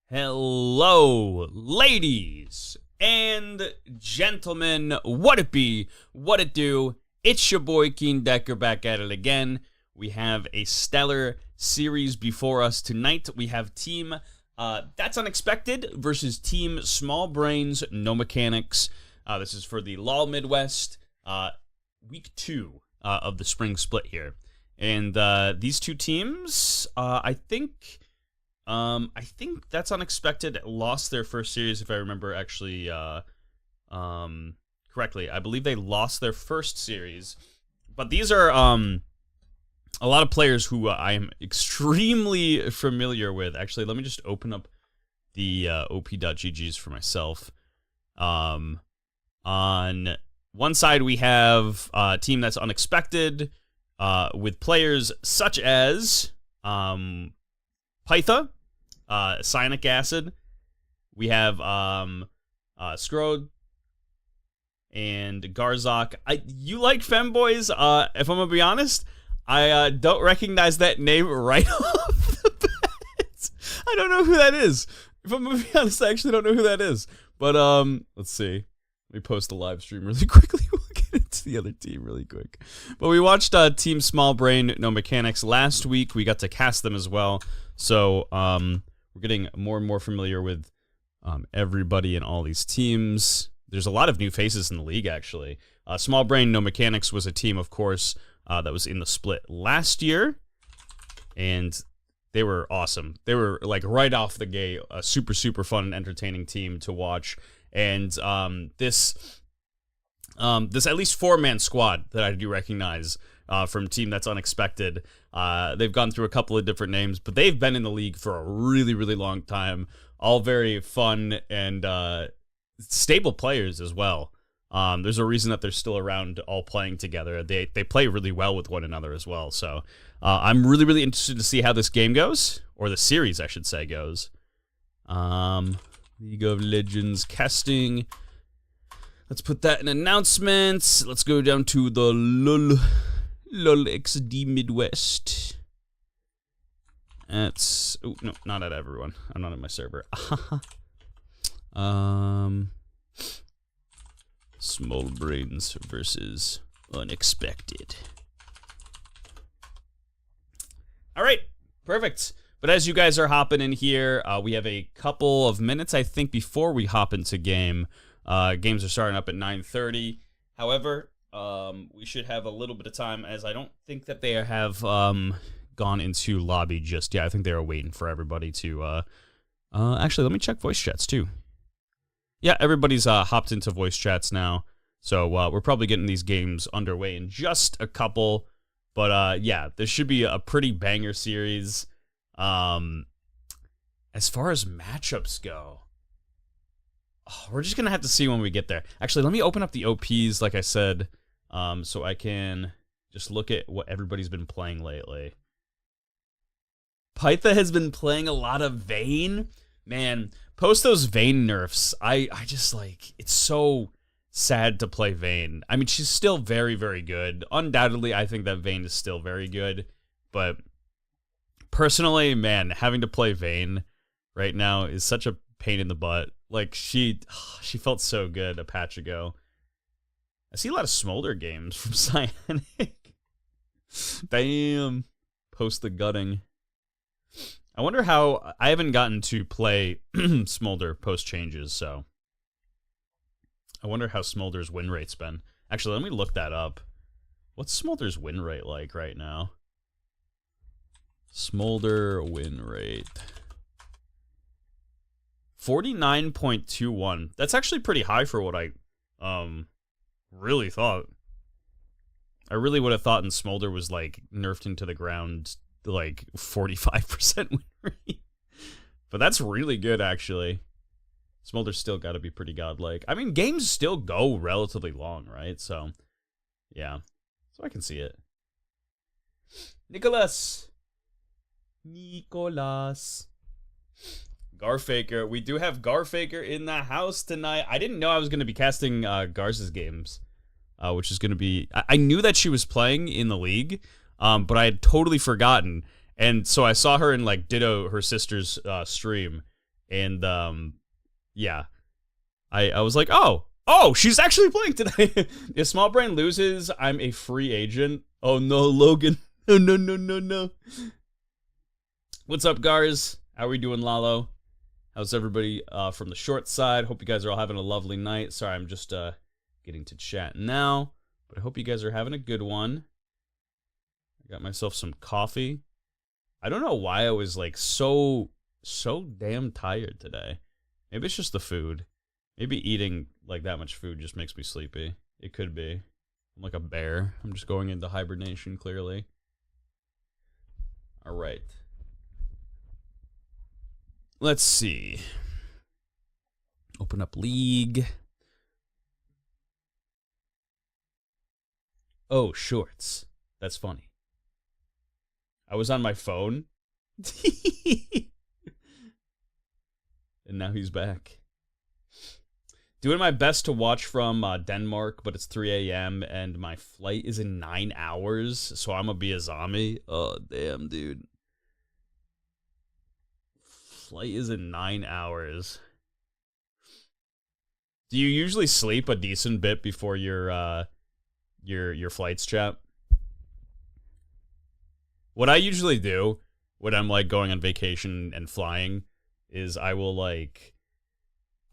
Hello, ladies and gentlemen. What it be? What it do? It's your boy Keen Decker back at it again. We have a stellar series before us tonight. We have Team That's Unexpected versus Team Small Brains, No Mechanics. This is for the Lolmidwest week 2 of the spring split here. And these two teams, I think That's Unexpected lost their first series, if I remember actually correctly. I believe they lost their first series. But these are a lot of players who I am extremely familiar with. Actually, let me just open up the op.ggs for myself. On one side, we have a team That's Unexpected with players such as Pytha, Cyanic Acid. We have Scrode and Garzok. You like femboys? If I'm gonna be honest, I don't recognize that name right off the bat. I don't know who that is. If I'm gonna be honest, I actually don't know who that is. But let's see. Let me post a live stream really quickly. We'll get into the other team really quick. But we watched Team Small Brain, No Mechanics last week. We got to cast them as well. So we're getting more and more familiar with everybody in all these teams. There's a lot of new faces in the league, actually. Small Brain, No Mechanics was a team, of course, that was in the split last year. And they were awesome. They were, like, right off the gate, a super, super fun and entertaining team to watch. And this at least 4-man squad that I do recognize from Team That's Unexpected. They've gone through a couple of different names, but they've been in the league for a really, really long time. All very fun and stable players as well. There's a reason that they're still around, all playing together. They play really well with one another as well. So I'm really, really interested to see how this game goes, or the series, I should say, goes. League of Legends casting. Let's put that in announcements. Let's go down to the LolXD Midwest. That's, oh no, not at everyone. I'm not at my server. Small Brains versus Unexpected. All right, perfect. But as you guys are hopping in here, we have a couple of minutes, I think, before we hop into game. Games are starting up at 9:30. However, we should have a little bit of time, as I don't think that they have gone into lobby just yet. I think they are waiting for everybody to... actually, let me check voice chats, too. Yeah, everybody's hopped into voice chats now. So we're probably getting these games underway in just a couple. But yeah, this should be a pretty banger series. As far as matchups go, we're just gonna have to see when we get there. Actually, let me open up the OPs, like I said, so I can just look at what everybody's been playing lately. Pytha has been playing a lot of Vayne. Man, post those Vayne nerfs. I just, like, it's so sad to play Vayne. I mean, she's still very, very good. Undoubtedly, I think that Vayne is still very good, but personally, man, having to play Vayne right now is such a pain in the butt. Like, she felt so good a patch ago. I see a lot of Smolder games from Cyanic. Damn. Post the gutting. I wonder how... I haven't gotten to play Smolder post changes, so... I wonder how Smolder's win rate's been. Actually, let me look that up. What's Smolder's win rate like right now? Smolder win rate. 49.21. That's actually pretty high for what I really thought. I really would have thought in Smolder was, like, nerfed into the ground, like, 45% win rate. But that's really good, actually. Smolder's still got to be pretty godlike. I mean, games still go relatively long, right? So, yeah. So I can see it. Nicholas. Garfaker. We do have Garfaker in the house tonight. I didn't know I was going to be casting Garza's games, which is going to be... I knew that she was playing in the league, but I had totally forgotten. And so I saw her in, like, Ditto, her sister's stream, And yeah, I was like, oh, she's actually playing today. If Small Brain loses, I'm a free agent. Oh no, Logan. Oh no. What's up, Gars? How are we doing, Lalo? How's everybody from the short side? Hope you guys are all having a lovely night. Sorry, I'm just getting to chat now, but I hope you guys are having a good one. I got myself some coffee. I don't know why I was like so damn tired today. Maybe it's just the food. Maybe eating like that much food just makes me sleepy. It could be. I'm like a bear. I'm just going into hibernation, clearly. All right. Let's see. Open up League. Oh, shorts. That's funny. I was on my phone. And now he's back. Doing my best to watch from Denmark, but it's 3 a.m. and my flight is in 9 hours, so I'm gonna be a zombie. Oh, damn, dude. Flight is in 9 hours. Do you usually sleep a decent bit before your flights, chat? What I usually do when I'm like going on vacation and flying is I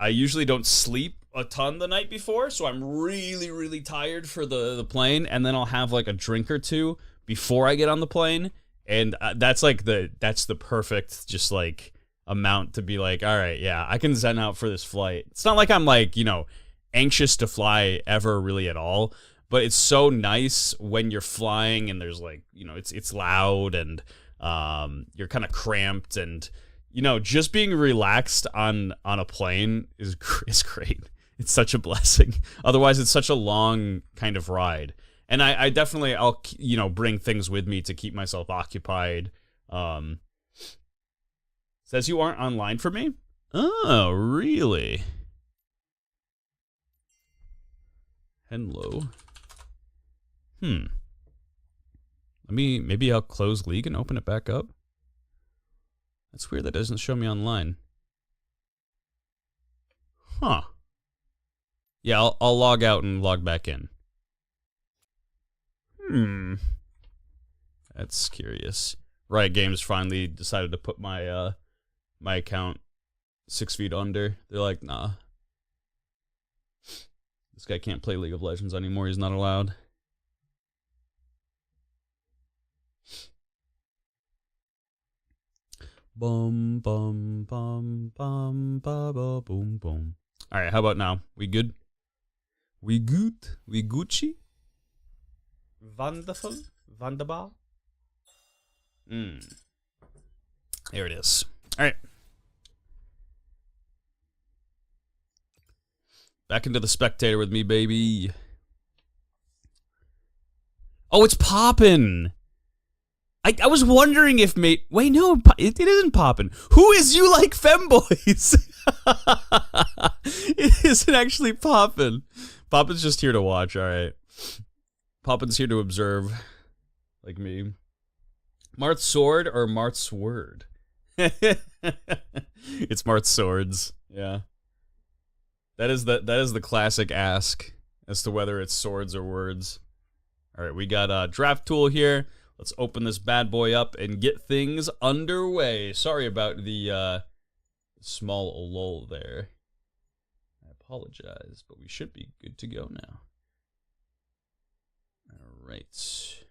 usually don't sleep a ton the night before, so I'm really tired for the plane, and then I'll have like a drink or two before I get on the plane, and that's the perfect just like amount to be like, all right, yeah, I can zen out for this flight. It's not like I'm like, anxious to fly ever really at all, but it's so nice when you're flying and there's like, it's loud and you're kind of cramped, and just being relaxed on a plane is great. It's such a blessing. Otherwise, it's such a long kind of ride. And I definitely, I'll bring things with me to keep myself occupied. Says you aren't online for me? Oh, really? Hello. Maybe I'll close League and open it back up. That's weird, that doesn't show me online. Huh. Yeah, I'll log out and log back in. That's curious. Riot Games finally decided to put my my account 6 feet under. They're like, nah. This guy can't play League of Legends anymore. He's not allowed. Bum bum bum bum ba ba boom boom. All right, how about now? We good? We good? We Gucci? Wonderful? Wunderbar? There it is. All right. Back into the spectator with me, baby. Oh, it's poppin'. I was wondering if wait, no, it isn't poppin'. Who is you like femboys? It isn't actually poppin'. Poppin's just here to watch, alright. Poppin's here to observe. Like me. Marth Sword or Marth's Word? It's Marth's Swords, yeah. That is the classic ask as to whether it's swords or words. Alright, we got a draft tool here. Let's open this bad boy up and get things underway. Sorry about the small lull there. I apologize, but we should be good to go now. Alright.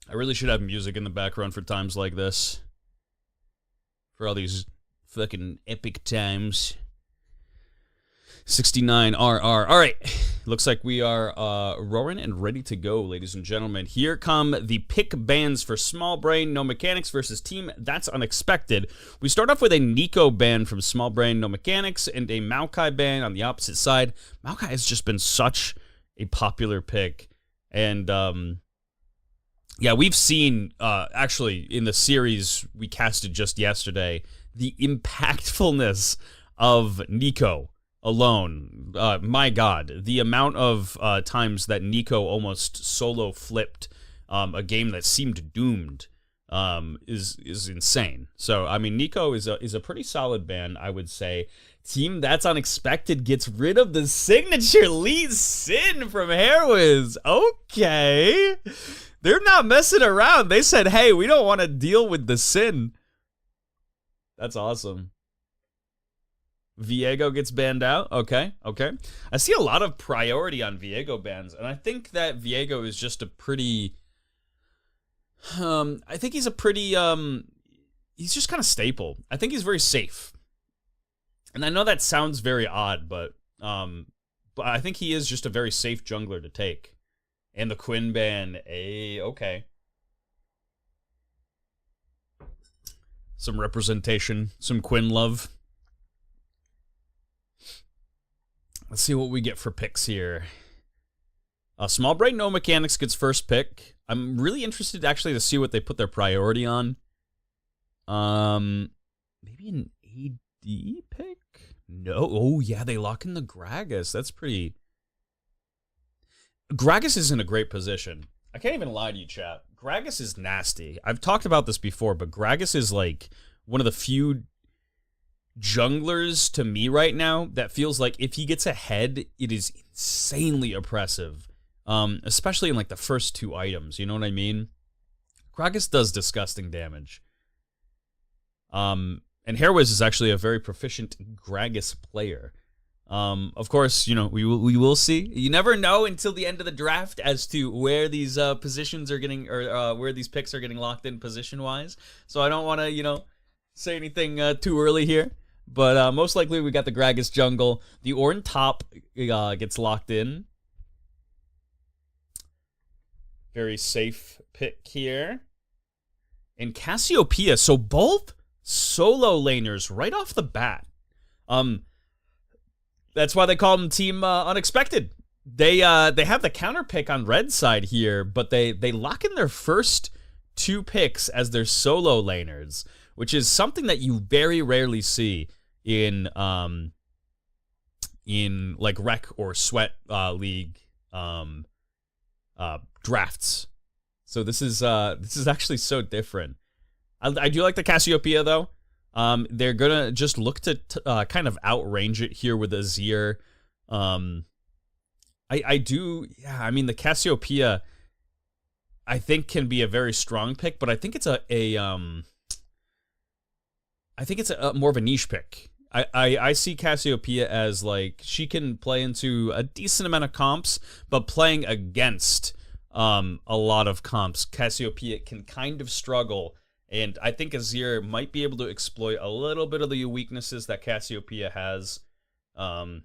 I really should have music in the background for times like this. For all these fucking epic times. 69 RR. Alright. Looks like we are roaring and ready to go, ladies and gentlemen. Here come the pick bans for Small Brain No Mechanics versus Team That's Unexpected. We start off with a Nico ban from Small Brain No Mechanics and a Maokai ban on the opposite side. Maokai has just been such a popular pick. And, yeah, we've seen, actually, in the series we casted just yesterday, the impactfulness of Nico alone. My God, the amount of times that Nico almost solo flipped a game that seemed doomed is insane. So I mean, Nico is a pretty solid ban, I would say. Team That's Unexpected gets rid of the signature Lee Sin from Hairwiz. Okay, they're not messing around. They said, hey, we don't want to deal with the Sin. That's awesome. Viego gets banned out. Okay. I see a lot of priority on Viego bans, and I think that Viego is just a pretty... I think he's a pretty... he's just kind of staple. I think he's very safe. And I know that sounds very odd, but I think he is just a very safe jungler to take. And the Quinn ban, okay. Some representation, some Quinn love. Let's see what we get for picks here. Small Brain No Mechanics gets first pick. I'm really interested actually to see what they put their priority on. Maybe an AD pick? No. Oh, yeah, they lock in the Gragas. That's pretty... Gragas is in a great position. I can't even lie to you, chat. Gragas is nasty. I've talked about this before, but Gragas is like one of the few junglers to me right now that feels like if he gets ahead, it is insanely oppressive. Especially in like the first two items, you know what I mean? Gragas does disgusting damage. And Hairwiz is actually a very proficient Gragas player. Of course, you know, we will see. You never know until the end of the draft as to where these positions are getting, or where these picks are getting locked in position-wise. So I don't want to, you know, say anything too early here. But most likely we got the Gragas jungle. The Ornn top gets locked in. Very safe pick here. And Cassiopeia. So both solo laners right off the bat. That's why they call them Team Unexpected. They have the counter pick on red side here, but they lock in their first two picks as their solo laners, which is something that you very rarely see in like rec or sweat league drafts. So this is actually so different. I do like the Cassiopeia though. They're gonna just look to kind of outrange it here with Azir. I do, I mean the Cassiopeia I think can be a very strong pick, but I think it's a more of a niche pick. I see Cassiopeia as like she can play into a decent amount of comps, but playing against a lot of comps, Cassiopeia can kind of struggle. And I think Azir might be able to exploit a little bit of the weaknesses that Cassiopeia has. But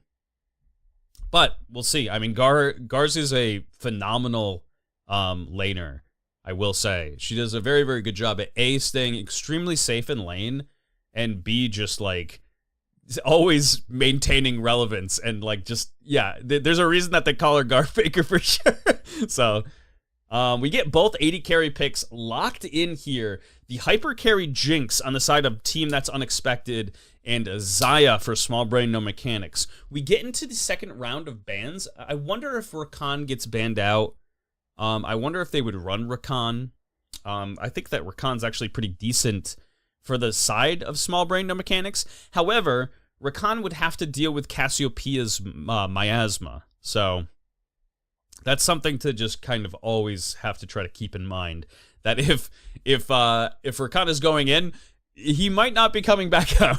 we'll see. I mean, Garz is a phenomenal laner, I will say. She does a very, very good job at A, staying extremely safe in lane, and B, just like always maintaining relevance. And like just, yeah, there's a reason that they call her Garfaker for sure. So... we get both 80 carry picks locked in here. The hyper carry Jinx on the side of Team That's Unexpected, and Xayah for Small Brain No Mechanics. We get into the second round of bans. I wonder if Rakan gets banned out. I wonder if they would run Rakan. I think that Rakan's actually pretty decent for the side of Small Brain No Mechanics. However, Rakan would have to deal with Cassiopeia's miasma. So... that's something to just kind of always have to try to keep in mind. That if Rakan is going in, he might not be coming back out.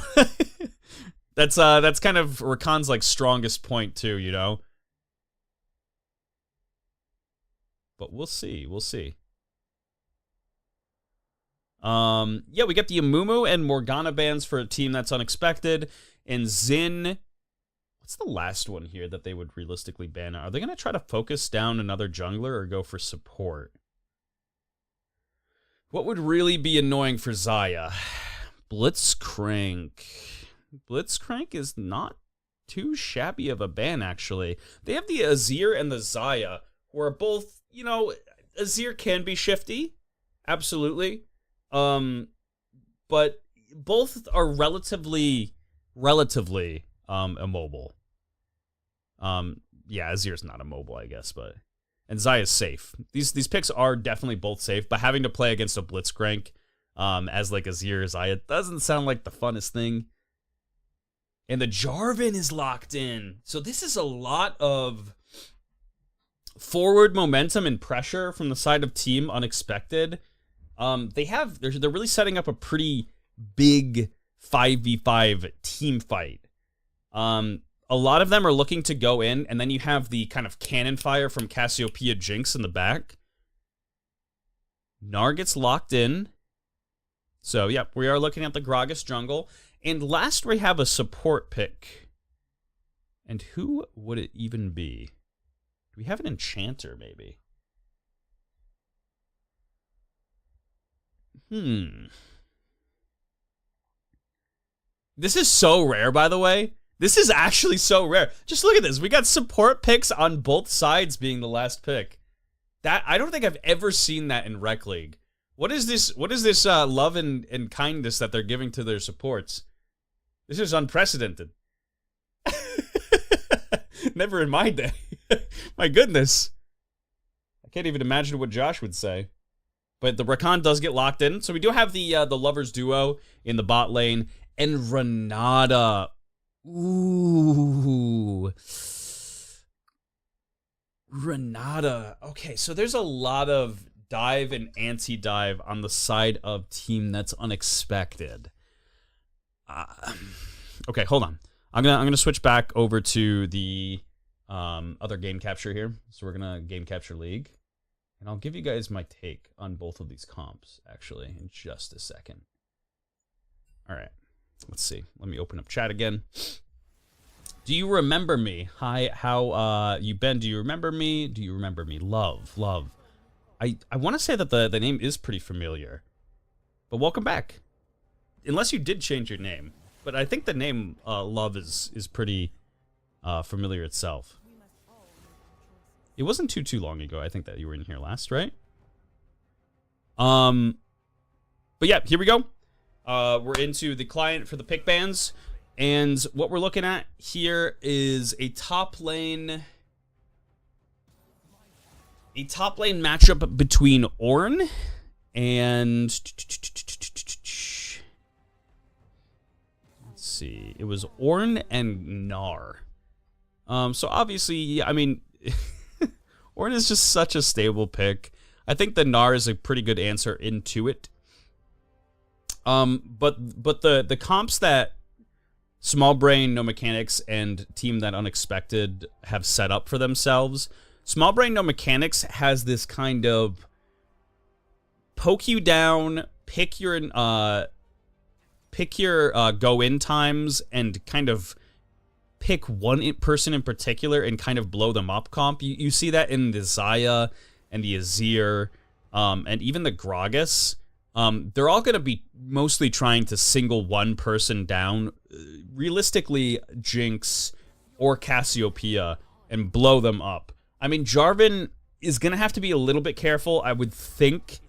That's kind of Rakan's like strongest point too, you know. But we'll see. Yeah, we got the Amumu and Morgana bans for a Team That's Unexpected, and Xin. What's the last one here that they would realistically ban? Are they going to try to focus down another jungler or go for support? What would really be annoying for Xayah? Blitzcrank. Blitzcrank is not too shabby of a ban, actually. They have the Azir and the Xayah, who are both, you know, Azir can be shifty. Absolutely. But both are relatively immobile. Yeah, Azir's not immobile, I guess, and Xayah's safe. These picks are definitely both safe, but having to play against a Blitzcrank as like Azir's Eye. It doesn't sound like the funnest thing. And the Jarvan is locked in. So this is a lot of forward momentum and pressure from the side of Team Unexpected. They're really setting up a pretty big 5v5 team fight. A lot of them are looking to go in, and then you have the kind of cannon fire from Cassiopeia Jinx in the back. Gnar gets locked in. So, yeah, we are looking at the Gragas jungle. And last, we have a support pick. And who would it even be? Do we have an enchanter, maybe? This is so rare, by the way. This is actually so rare. Just look at this. We got support picks on both sides being the last pick. That I don't think I've ever seen that in Rec League. What is this? What is this love and kindness that they're giving to their supports? This is unprecedented. Never in my day. My goodness. I can't even imagine what Josh would say. But the Rakan does get locked in. So we do have the lovers duo in the bot lane. And Renata. Ooh. Renata. Okay, so there's a lot of dive and anti-dive on the side of Team That's Unexpected. Okay, hold on. I'm gonna switch back over to the other game capture here. So we're gonna game capture league, and I'll give you guys my take on both of these comps actually in just a second. All right, let's see. Let me open up chat again. Do you remember me? Hi, how you been? Do you remember me? Do you remember me? Love. I want to say that the name is pretty familiar, but welcome back. Unless you did change your name, but I think the name Love is pretty familiar itself. It wasn't too long ago. I think that you were in here last, right? But yeah, here we go. We're into the client for the pick bands, and what we're looking at here is a top lane matchup between Ornn and let's see, it was Ornn and Gnar. So obviously, I mean, Ornn is just such a stable pick. I think the Gnar is a pretty good answer into it. But the comps that Small Brain, No Mechanics, and Team That Unexpected have set up for themselves, Small Brain, No Mechanics has this kind of poke you down, pick your go-in times, and kind of pick one person in particular and kind of blow them up comp. You see that in the Xayah and the Azir, and even the Gragas. They're all going to be mostly trying to single one person down, realistically Jinx or Cassiopeia, and blow them up. I mean, Jarvan is going to have to be a little bit careful, I would think,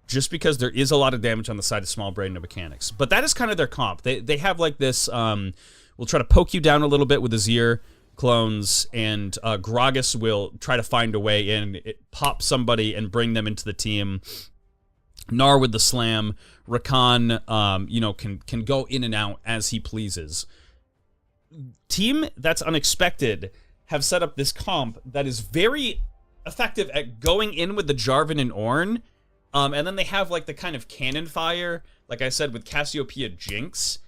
just because there is a lot of damage on the side of Small Brain No Mechanics. But that is kind of their comp. They have like this, we'll try to poke you down a little bit with Azir clones, and Gragas will try to find a way in, pop somebody and bring them into the team. Gnar with the slam. Rakan, you know, can go in and out as he pleases. Team That's Unexpected have set up this comp that is very effective at going in with the Jarvan and Ornn. And then they have like the kind of cannon fire, like I said, with Cassiopeia Jinx.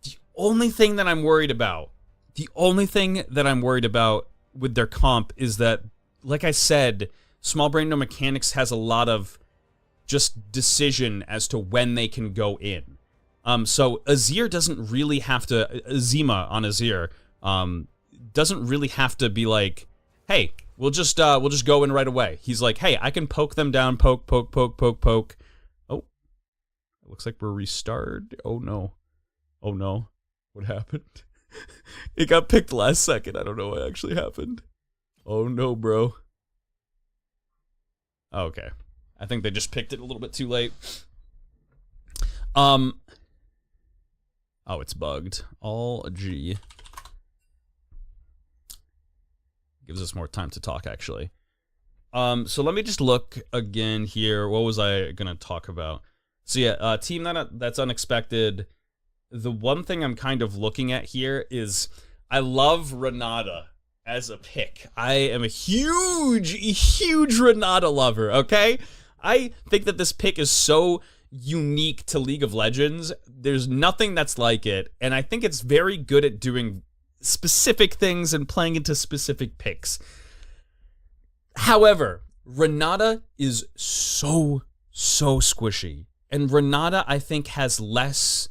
The only thing that I'm worried about with their comp is that, like I said, Small Brain No Mechanics has a lot of just decision as to when they can go in. So Azir doesn't really have to, Zima on Azir, doesn't really have to be like, hey, we'll just go in right away. He's like, hey, I can poke them down, poke. Oh, it looks like we're restarted. Oh no. What happened? It got picked last second. I don't know what actually happened. Oh no, bro. Okay. I think they just picked it a little bit too late. Oh, it's bugged. All G. Gives us more time to talk, actually. So let me just look again here. What was I going to talk about? So yeah, team that's unexpected. The one thing I'm kind of looking at here is I love Renata as a pick. I am a huge Renata lover, okay? I think that this pick is so unique to League of Legends. There's nothing that's like it, and I think it's very good at doing specific things and playing into specific picks. However, Renata is so squishy, and Renata, I think, has less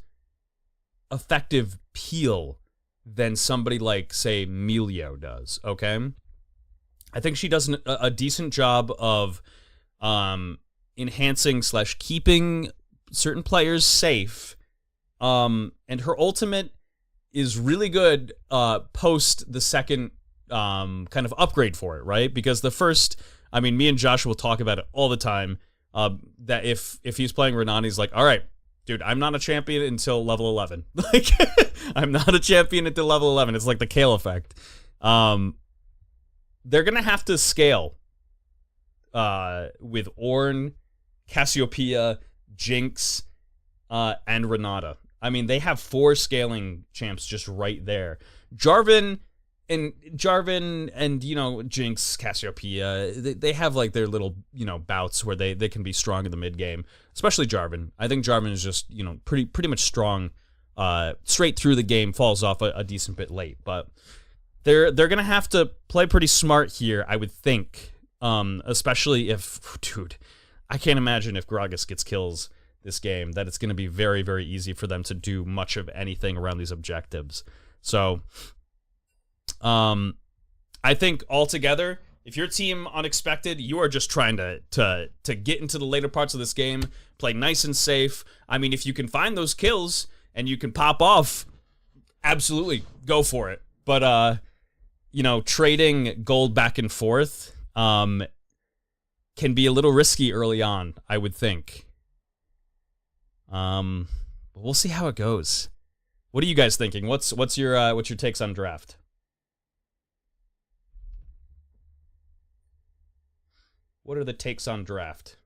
effective peel than somebody like, say, Melio does, okay? I think she does a decent job of enhancing / keeping certain players safe, and her ultimate is really good post the second kind of upgrade for it, right? Because the first, I mean, me and Josh will talk about it all the time, that if he's playing Renata, he's like, all right, dude, I'm not a champion until level 11. Like, I'm not a champion until level 11. It's like the Kale effect. They're going to have to scale with Ornn, Cassiopeia, Jinx, and Renata. I mean, they have 4 scaling champs just right there. Jarvan and you know, Jinx, Cassiopeia, they have like their little, you know, bouts where they can be strong in the mid game, especially Jarvan. I think Jarvan is just, you know, pretty much strong straight through the game, falls off a decent bit late, but they're gonna have to play pretty smart here, I would think, especially if, dude, I can't imagine if Gragas gets kills this game, that it's going to be very easy for them to do much of anything around these objectives. So I think altogether, if your team unexpected, you are just trying to get into the later parts of this game, play nice and safe. I mean, if you can find those kills and you can pop off, absolutely go for it. But you know, trading gold back and forth can be a little risky early on, I would think. But we'll see how it goes. What are you guys thinking? What's your takes on draft? What are the takes on draft?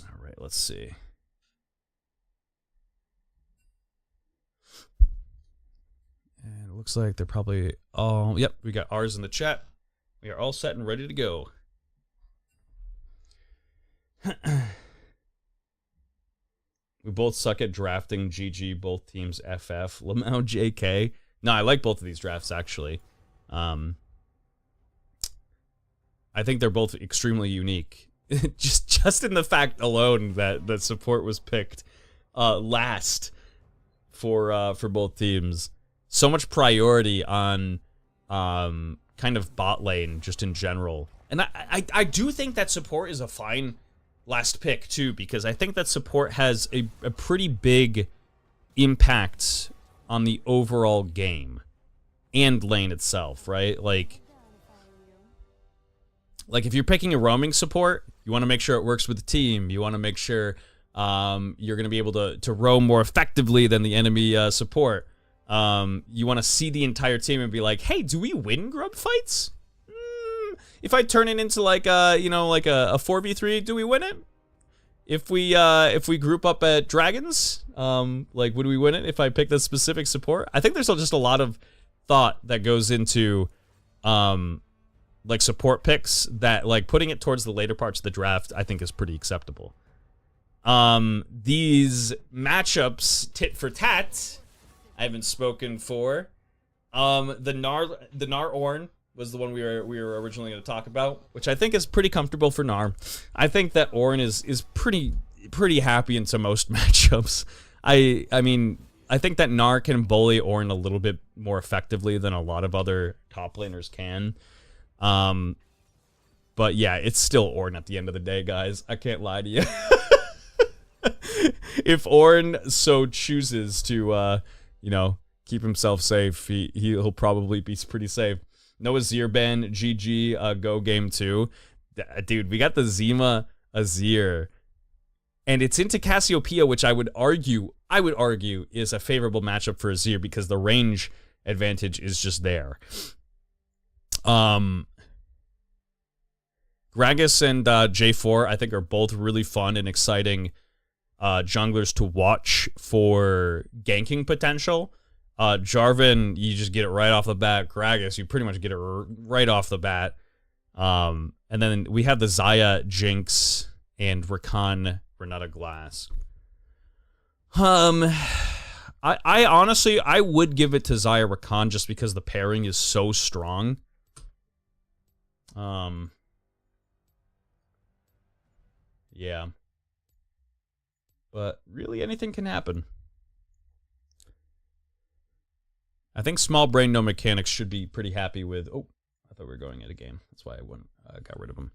All right, let's see. And it looks like they're probably all... Yep, we got ours in the chat. We are all set and ready to go. We both suck at drafting. GG, both teams FF. Lamau, JK. No, I like both of these drafts, actually. I think they're both extremely unique. just in the fact alone that the support was picked last for both teams. So much priority on kind of bot lane just in general. And I do think that support is a fine last pick too, because I think that support has a pretty big impact on the overall game and lane itself, right? Like if you're picking a roaming support, you want to make sure it works with the team. You want to make sure you're going to be able to roam more effectively than the enemy support. You want to see the entire team and be like, hey, do we win grub fights? If I turn it into like a 4v3, do we win it? If we group up at dragons, like, would we win it if I pick the specific support? I think there's just a lot of thought that goes into like support picks that, like, putting it towards the later parts of the draft, I think is pretty acceptable. These matchups, tit for tat, I haven't spoken for. The Gnar Ornn was the one we were originally going to talk about, which I think is pretty comfortable for Gnar. I think that Ornn is pretty happy into most matchups. I mean, I think that Gnar can bully Ornn a little bit more effectively than a lot of other top laners can. But yeah, it's still Ornn at the end of the day, guys. I can't lie to you. If Ornn so chooses to, keep himself safe, he'll probably be pretty safe. No Azir ban, GG, go game 2. Dude, we got the Zima Azir. And it's into Cassiopeia, which I would argue, I would argue, is a favorable matchup for Azir because the range advantage is just there. Gragas and J4, I think, are both really fun and exciting junglers to watch for ganking potential. Jarvan, you just get it right off the bat. Gragas, you pretty much get it right off the bat. And then we have the Xayah, Jinx, and Rakan, Renata Glass. I honestly, I would give it to Xayah Rakan just because the pairing is so strong. Yeah. But really, anything can happen. I think Small Brain No Mechanics should be pretty happy with... Oh, I thought we were going at a game. That's why I got rid of them.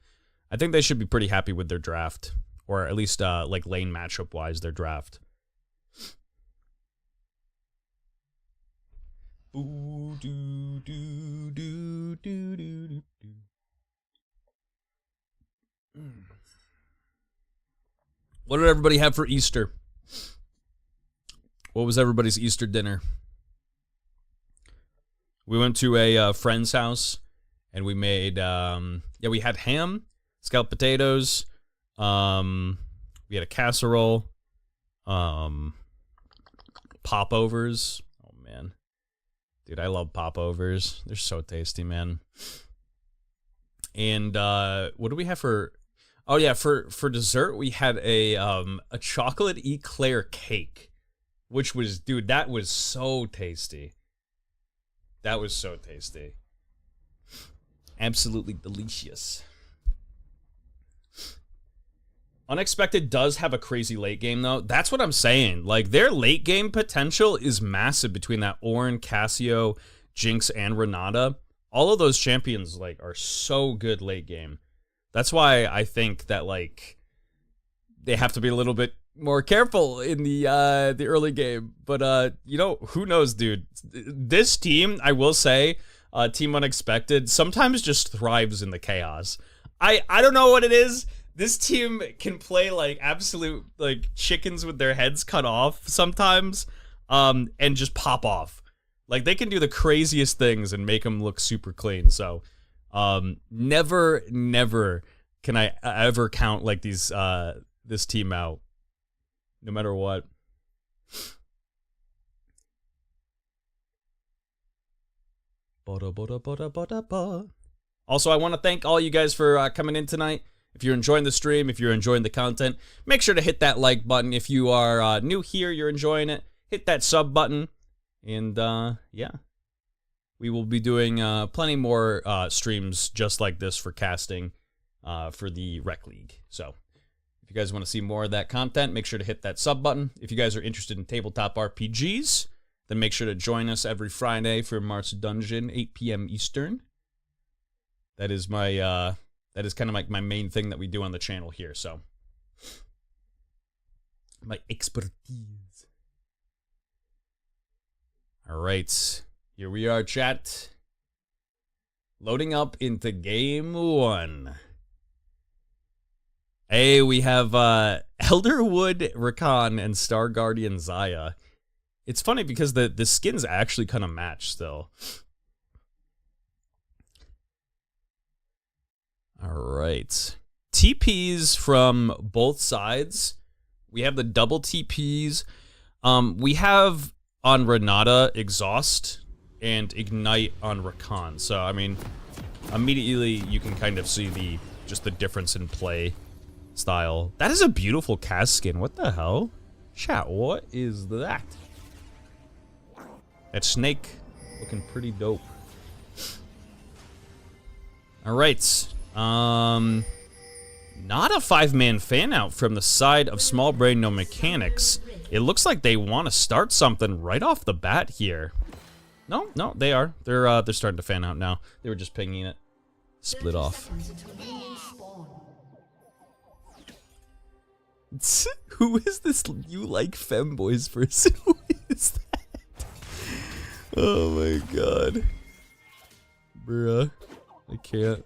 I think they should be pretty happy with their draft. Or at least, like, lane matchup-wise, their draft. Ooh, do, do, do, do, do, do. What did everybody have for Easter? What was everybody's Easter dinner? We went to a friend's house, and we made, we had ham, scalloped potatoes, we had a casserole, popovers. Oh, man. Dude, I love popovers. They're so tasty, man. And what do we have for... Oh, yeah, for dessert, we had a chocolate eclair cake, which was, dude, that was so tasty. That was so tasty. Absolutely delicious. Unexpected does have a crazy late game, though. That's what I'm saying. Like, their late game potential is massive between that Ornn, Cassio, Jinx, and Renata. All of those champions, like, are so good late game. That's why I think that, like, they have to be a little bit more careful in the early game. But, you know, who knows, dude? This team, I will say, Team Unexpected, sometimes just thrives in the chaos. I don't know what it is. This team can play, like, absolute, like, chickens with their heads cut off sometimes, and just pop off. Like, they can do the craziest things and make them look super clean, so... never can I ever count like these this team out, no matter what. Also, I want to thank all you guys for coming in tonight. If you're enjoying the stream, if you're enjoying the content, make sure to hit that like button. If you are new here, you're enjoying it, hit that sub button, and yeah. We will be doing plenty more streams just like this for casting for the Rec League. So if you guys want to see more of that content, make sure to hit that sub button. If you guys are interested in tabletop RPGs, then make sure to join us every Friday for March Dungeon, 8 p.m. Eastern. That is my that is kind of like my main thing that we do on the channel here. So my expertise. All right. Here we are, chat. Loading up into game 1. Hey, we have Elderwood Rakan and Star Guardian Xayah. It's funny because the skins actually kind of match still. Alright. TPs from both sides. We have the double TPs. We have on Renata Exhaust and Ignite on Rakan. So, I mean, immediately you can kind of see just the difference in play style. That is a beautiful cast skin. What the hell? Chat, what is that? That snake looking pretty dope. Alright. Not a 5-man fan out from the side of Small Brain No Mechanics. It looks like they want to start something right off the bat here. No, they are. They're starting to fan out now. They were just pinging it. Split off. Who is this you like femboys person? Who is that? Oh my god. Bruh. I can't.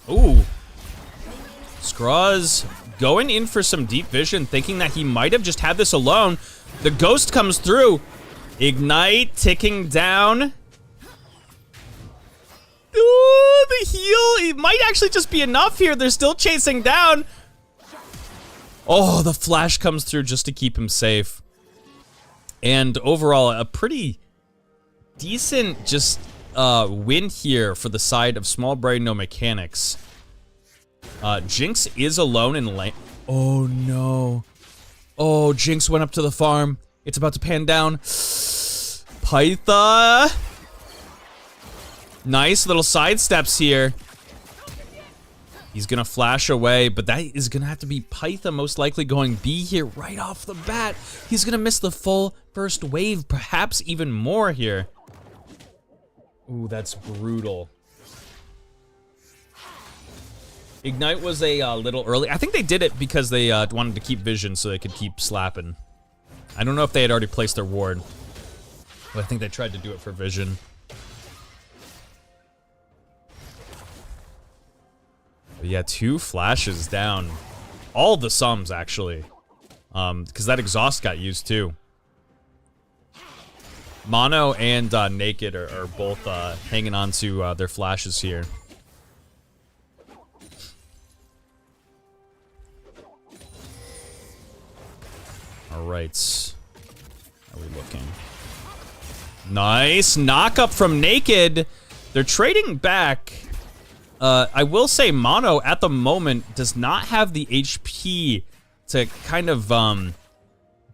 Ooh. Skraw's going in for some deep vision, thinking that he might have just had this alone. The ghost comes through. Ignite ticking down. Ooh, the heal. It might actually just be enough here. They're still chasing down. Oh, the flash comes through just to keep him safe. And overall, a pretty decent just win here for the side of Small Brain No Mechanics. Jinx is alone in lane. Oh no. Oh, Jinx went up to the farm. It's about to pan down. Pytha. Nice little sidesteps here. He's gonna flash away, but that is gonna have to be Pytha most likely going B here right off the bat. He's gonna miss the full first wave, perhaps even more here. Ooh, that's brutal. Ignite was a little early. I think they did it because they wanted to keep vision so they could keep slapping. I don't know if they had already placed their ward, but I think they tried to do it for vision. But yeah, 2 flashes down. All the sums, actually. Because that exhaust got used, too. Mono and Naked are both hanging on to their flashes here. Alright. How are we looking? Nice knock up from Naked. They're trading back. I will say Mono at the moment does not have the HP to kind of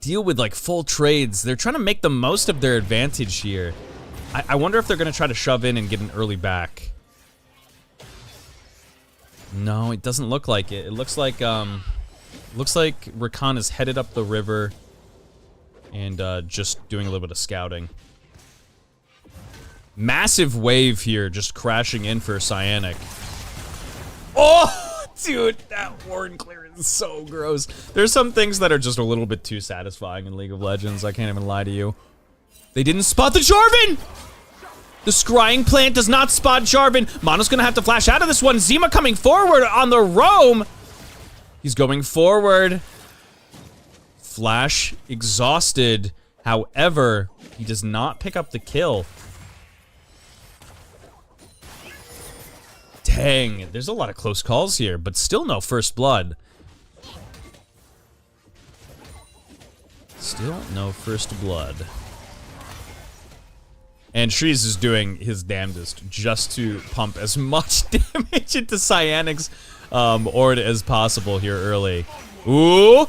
deal with like full trades. They're trying to make the most of their advantage here. I wonder if they're gonna try to shove in and get an early back. No, it doesn't look like it. It looks like Rakan is headed up the river and just doing a little bit of scouting. Massive wave here, just crashing in for Cyanic. Oh, dude, that ward clear is so gross. There's some things that are just a little bit too satisfying in League of Legends. I can't even lie to you. They didn't spot the Jarvan! The scrying plant does not spot Jarvan. Mono's gonna have to flash out of this one. Zima coming forward on the roam. He's going forward. Flash exhausted. However, he does not pick up the kill. Dang, there's a lot of close calls here, but still no first blood. Still no first blood. And Shreeze is doing his damnedest just to pump as much damage into Cyanic's Ord as possible here early. Ooh!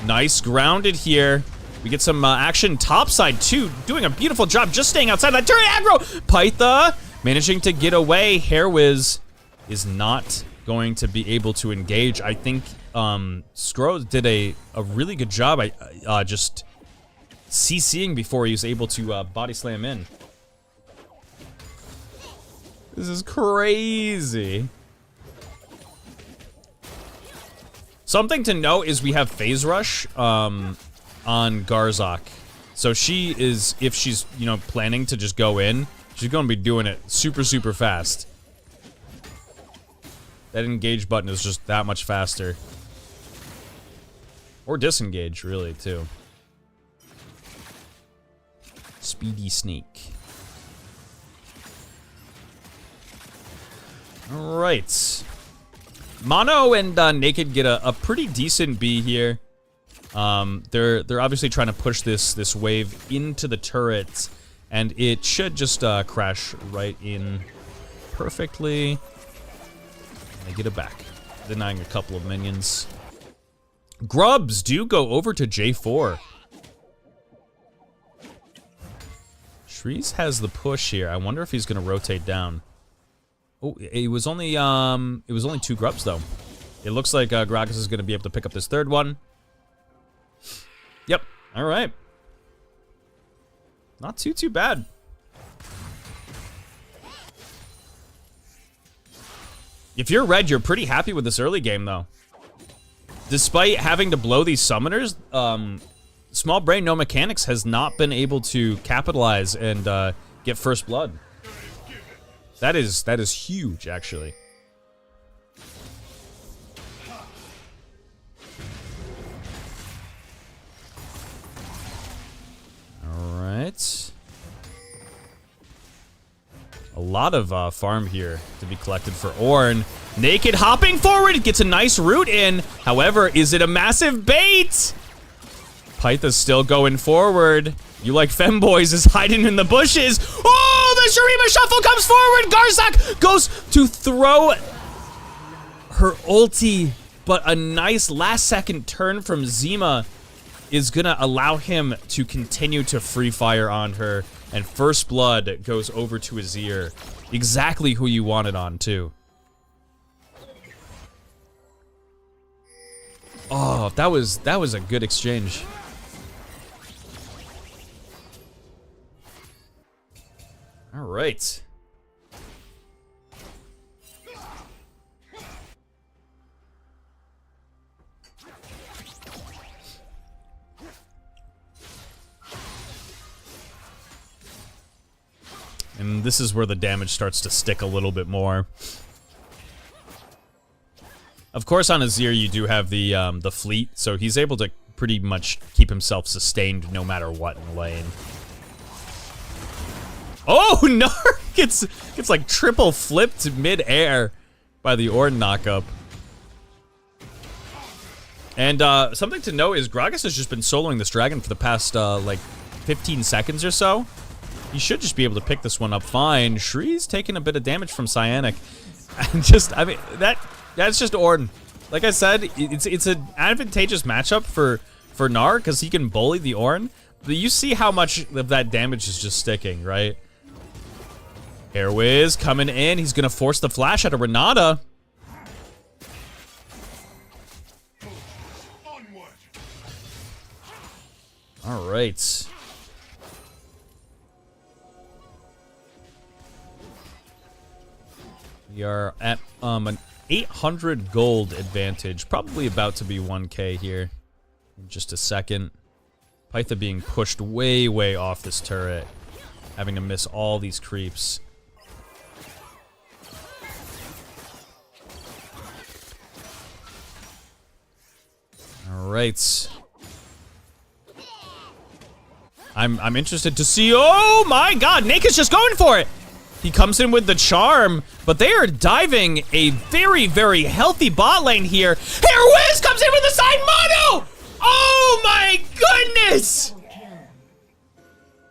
Nice grounded here. We get some action topside too, doing a beautiful job just staying outside that turret aggro! Pytha managing to get away. Hairwiz is not going to be able to engage. I think Skro did a really good job just CCing before he was able to body slam in. This is crazy. Something to note is we have Phase Rush on Garzak. So she is, if she's, you know, planning to just go in, she's gonna be doing it super, super fast. That engage button is just that much faster. Or disengage, really, too. Speedy sneak. Alright. Mono and Naked get a pretty decent B here. They're obviously trying to push this wave into the turret, and it should just crash right in perfectly. They get it back, denying a couple of minions. Grubs do go over to J4. Shreeze has the push here. I wonder if he's gonna rotate down. Oh, it was only 2 grubs though. It looks like Gragas is gonna be able to pick up this third one. Yep. All right. Not too bad. If you're red, you're pretty happy with this early game though. Despite having to blow these summoners, Small Brain No Mechanics has not been able to capitalize and get first blood. That is huge, actually. All right. A lot of farm here to be collected for Ornn. Naked hopping forward, gets a nice root in. However, is it a massive bait? Pytha's still going forward. You like femboys is hiding in the bushes. Oh, the Shurima Shuffle comes forward. Garzak goes to throw her ulti, but a nice last-second turn from Zima is gonna allow him to continue to free fire on her, and First Blood goes over to Azir. Exactly who you wanted on, too. Oh, that was a good exchange. All right. And this is where the damage starts to stick a little bit more. Of course, on Azir, you do have the fleet, so he's able to pretty much keep himself sustained no matter what in the lane. Oh, Narc gets like triple flipped mid-air by the Ornn knockup. And something to note is Gragas has just been soloing this dragon for the past like 15 seconds or so. He should just be able to pick this one up fine. Shree's taking a bit of damage from Cyanic. And just, I mean, that's just Ornn. Like I said, it's an advantageous matchup for Gnar because he can bully the Ornn. But you see how much of that damage is just sticking, right? Airwiz coming in. He's going to force the flash out of Renata. All right. We are at an 800 gold advantage. Probably about to be 1k here in just a second. Pytha being pushed way, way off this turret. Having to miss all these creeps. Alright. I'm interested to see. Oh my god, Naked's just going for it! He comes in with the charm, but they are diving a very, very healthy bot lane here. Airwiz comes in with the side mono! Oh my goodness!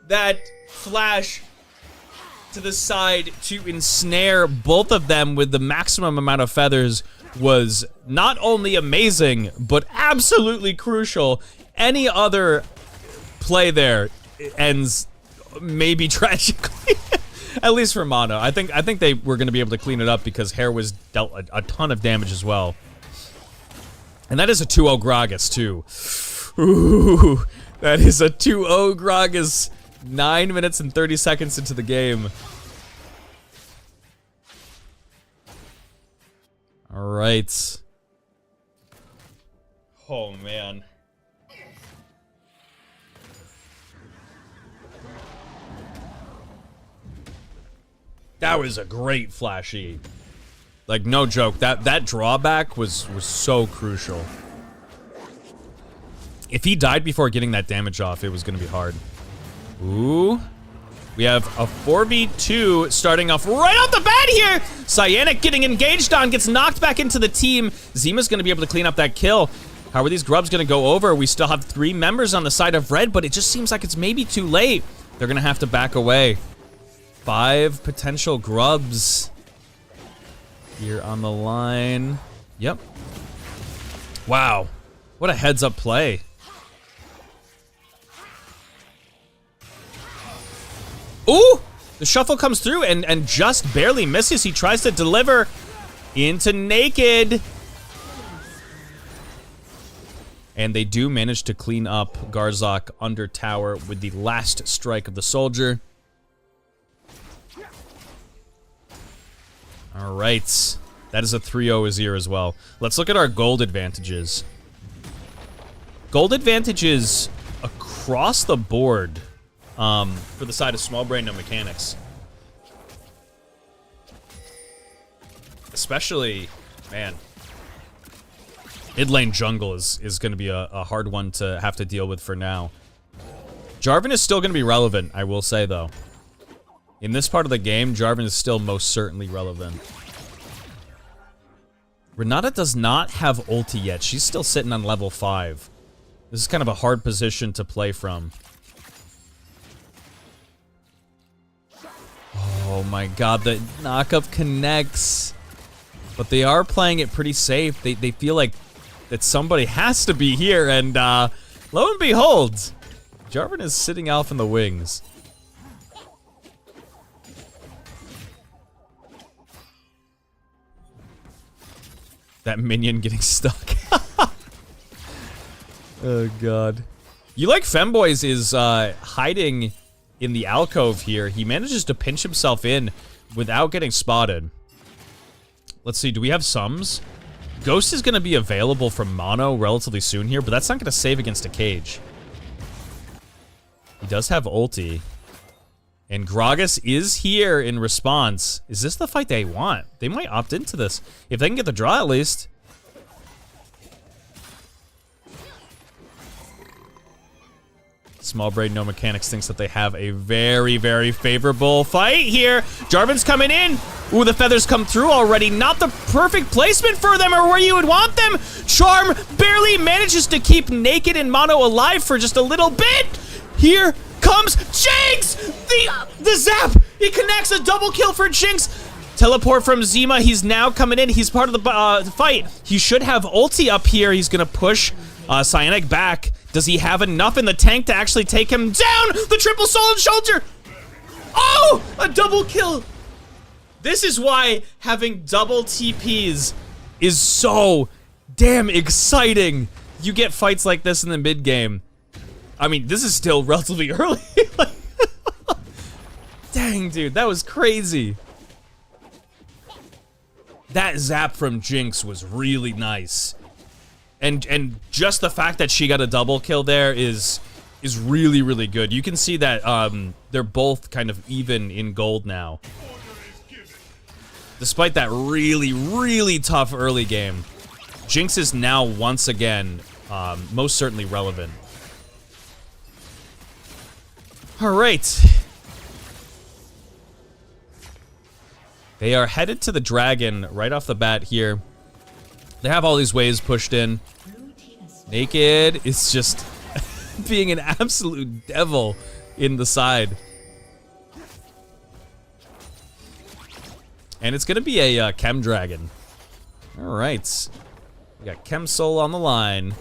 That flash to the side to ensnare both of them with the maximum amount of feathers was not only amazing, but absolutely crucial. Any other play there ends maybe tragically. At least for Mono. I think they were going to be able to clean it up because Airwiz dealt a ton of damage as well. And that is a 2-0 Gragas, too. Ooh, that is a 2-0 Gragas. 9 minutes and 30 seconds into the game. All right. Oh, man. That was a great flashy. Like, no joke. That drawback was so crucial. If he died before getting that damage off, it was going to be hard. Ooh. We have a 4v2 starting off right off the bat here. Cyanic getting engaged on, gets knocked back into the team. Zima's going to be able to clean up that kill. How are these grubs going to go over? We still have 3 members on the side of red, but it just seems like it's maybe too late. They're going to have to back away. 5 potential grubs here on the line. Yep. Wow. What a heads-up play. Ooh! The shuffle comes through and just barely misses. He tries to deliver into Naked. And they do manage to clean up Garzak under tower with the last strike of the soldier. All right. That is a 3-0 Azir as well. Let's look at our gold advantages. Gold advantages across the board for the side of Small Brain No Mechanics. Especially, man, mid lane jungle is going to be a hard one to have to deal with for now. Jarvan is still going to be relevant, I will say, though. In this part of the game, Jarvan is still most certainly relevant. Renata does not have ulti yet. She's still sitting on level 5. This is kind of a hard position to play from. Oh my god, the knockup connects. But they are playing it pretty safe. They feel like that somebody has to be here, and lo and behold, Jarvan is sitting off in the wings. That minion getting stuck. Oh god. You like Femboys is hiding in the alcove here. He manages to pinch himself in without getting spotted. Let's see, do we have sums? Ghost is going to be available from mono relatively soon here, but that's not going to save against a cage. He does have ulti. And Gragas is here in response. Is this the fight they want? They might opt into this. If they can get the draw at least. Small Brain No Mechanics thinks that they have a very, very favorable fight here. Jarvan's coming in. Ooh, the feathers come through already. Not the perfect placement for them or where you would want them. Charm barely manages to keep Naked and Mono alive for just a little bit. Here comes Jinx! The zap! He connects a double kill for Jinx. Teleport from Zima. He's now coming in. He's part of the fight. He should have ulti up here. He's gonna push Cyanic back. Does he have enough in the tank to actually take him down? The triple solid shoulder! Oh! A double kill! This is why having double TPs is so damn exciting. You get fights like this in the mid game. I mean, this is still relatively early. Dang, dude, that was crazy. That zap from Jinx was really nice. And just the fact that she got a double kill there is really, really good. You can see that they're both kind of even in gold now. Despite that really, really tough early game, Jinx is now once again most certainly relevant. All right. They are headed to the dragon right off the bat here. They have all these waves pushed in. Naked is just being an absolute devil in the side. And it's going to be a Chem Dragon. All right. We got Chem Soul on the line.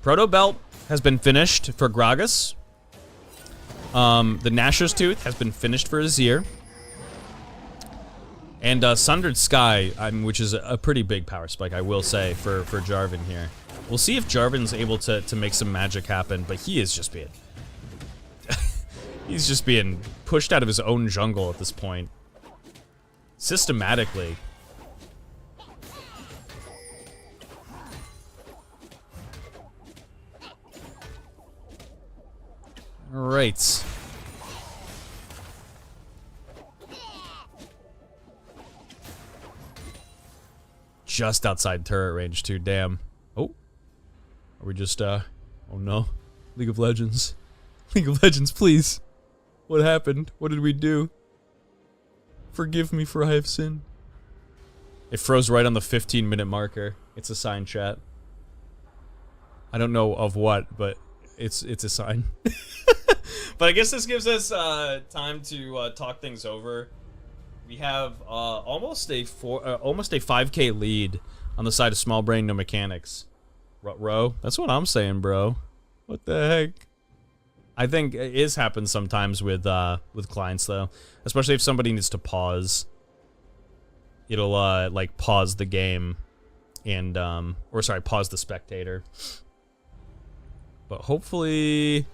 Proto Belt has been finished for Gragas. The Gnasher's Tooth has been finished for Azir. And Sundered Sky, which is a pretty big power spike, I will say, for Jarvan here. We'll see if Jarvan's able to make some magic happen, but he is just being... he's just being pushed out of his own jungle at this point. Systematically. All right. Just outside turret range too, damn. Oh. Are we just, oh no. League of Legends. League of Legends, please. What happened? What did we do? Forgive me for I have sinned. It froze right on the 15-minute marker. It's a sign, chat. I don't know of what, but it's a sign. But I guess this gives us time to talk things over. We have almost a 5K lead on the side of Small Brain No Mechanics. Row? That's what I'm saying, bro. What the heck? I think it is happens sometimes with clients though, especially if somebody needs to pause. It'll like pause the game and or sorry, pause the spectator. But hopefully,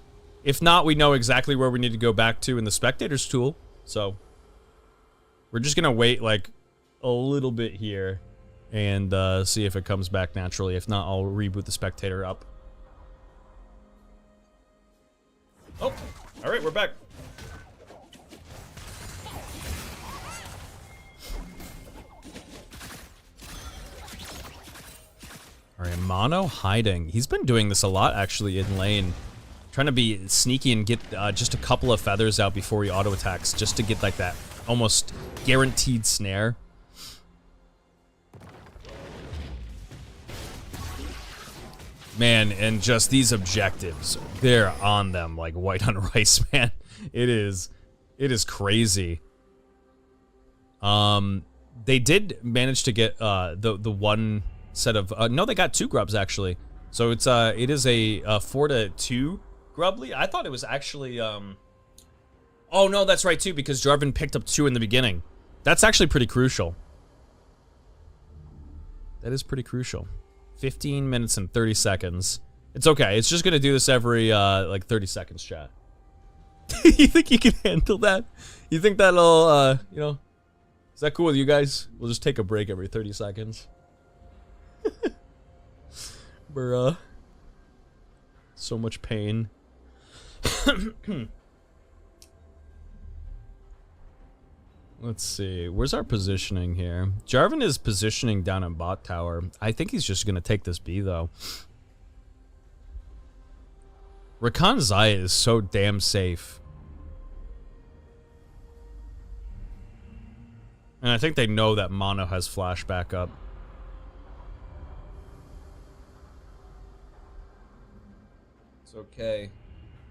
if not, we know exactly where we need to go back to in the spectators tool. So we're just gonna wait like a little bit here and see if it comes back naturally. If not, I'll reboot the spectator up. Oh, all right, we're back. All right, Mono hiding. He's been doing this a lot, actually, in lane. Trying to be sneaky and get just a couple of feathers out before he auto-attacks, just to get, like, that almost guaranteed snare. Man, and just these objectives, they're on them like white on rice, man. It is crazy. They did manage to get the one set of no, they got 2 grubs actually. So it's it is a 4-2 grub lead. I thought it was actually oh no, that's right too, because Jarvan picked up 2 in the beginning. That's actually pretty crucial. That is pretty crucial. 15 minutes and 30 seconds. It's okay. It's just gonna do this every like 30 seconds, chat. You think you can handle that? You think that'll you know, is that cool with you guys? We'll just take a break every 30 seconds. Bruh. So much pain. Let's see. Where's our positioning here? Jarvan is positioning down in bot tower. I think he's just gonna take this B though. Rakan Zaya is so damn safe. And I think they know that Mono has flash backup. It's okay.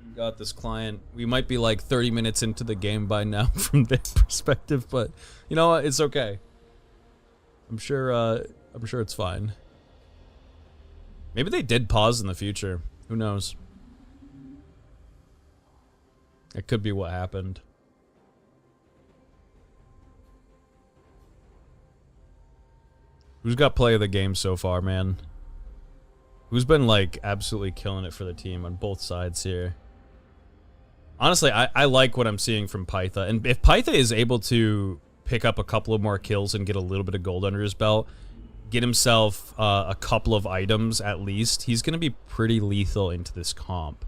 We got this, client. We might be like 30 minutes into the game by now from their perspective, but you know what? It's okay. I'm sure it's fine. Maybe they did pause in the future. Who knows? It could be what happened. Who's got play of the game so far, man? Who's been, like, absolutely killing it for the team on both sides here? Honestly, I like what I'm seeing from Pytha. And if Pytha is able to pick up a couple of more kills and get a little bit of gold under his belt, get himself a couple of items at least, he's going to be pretty lethal into this comp.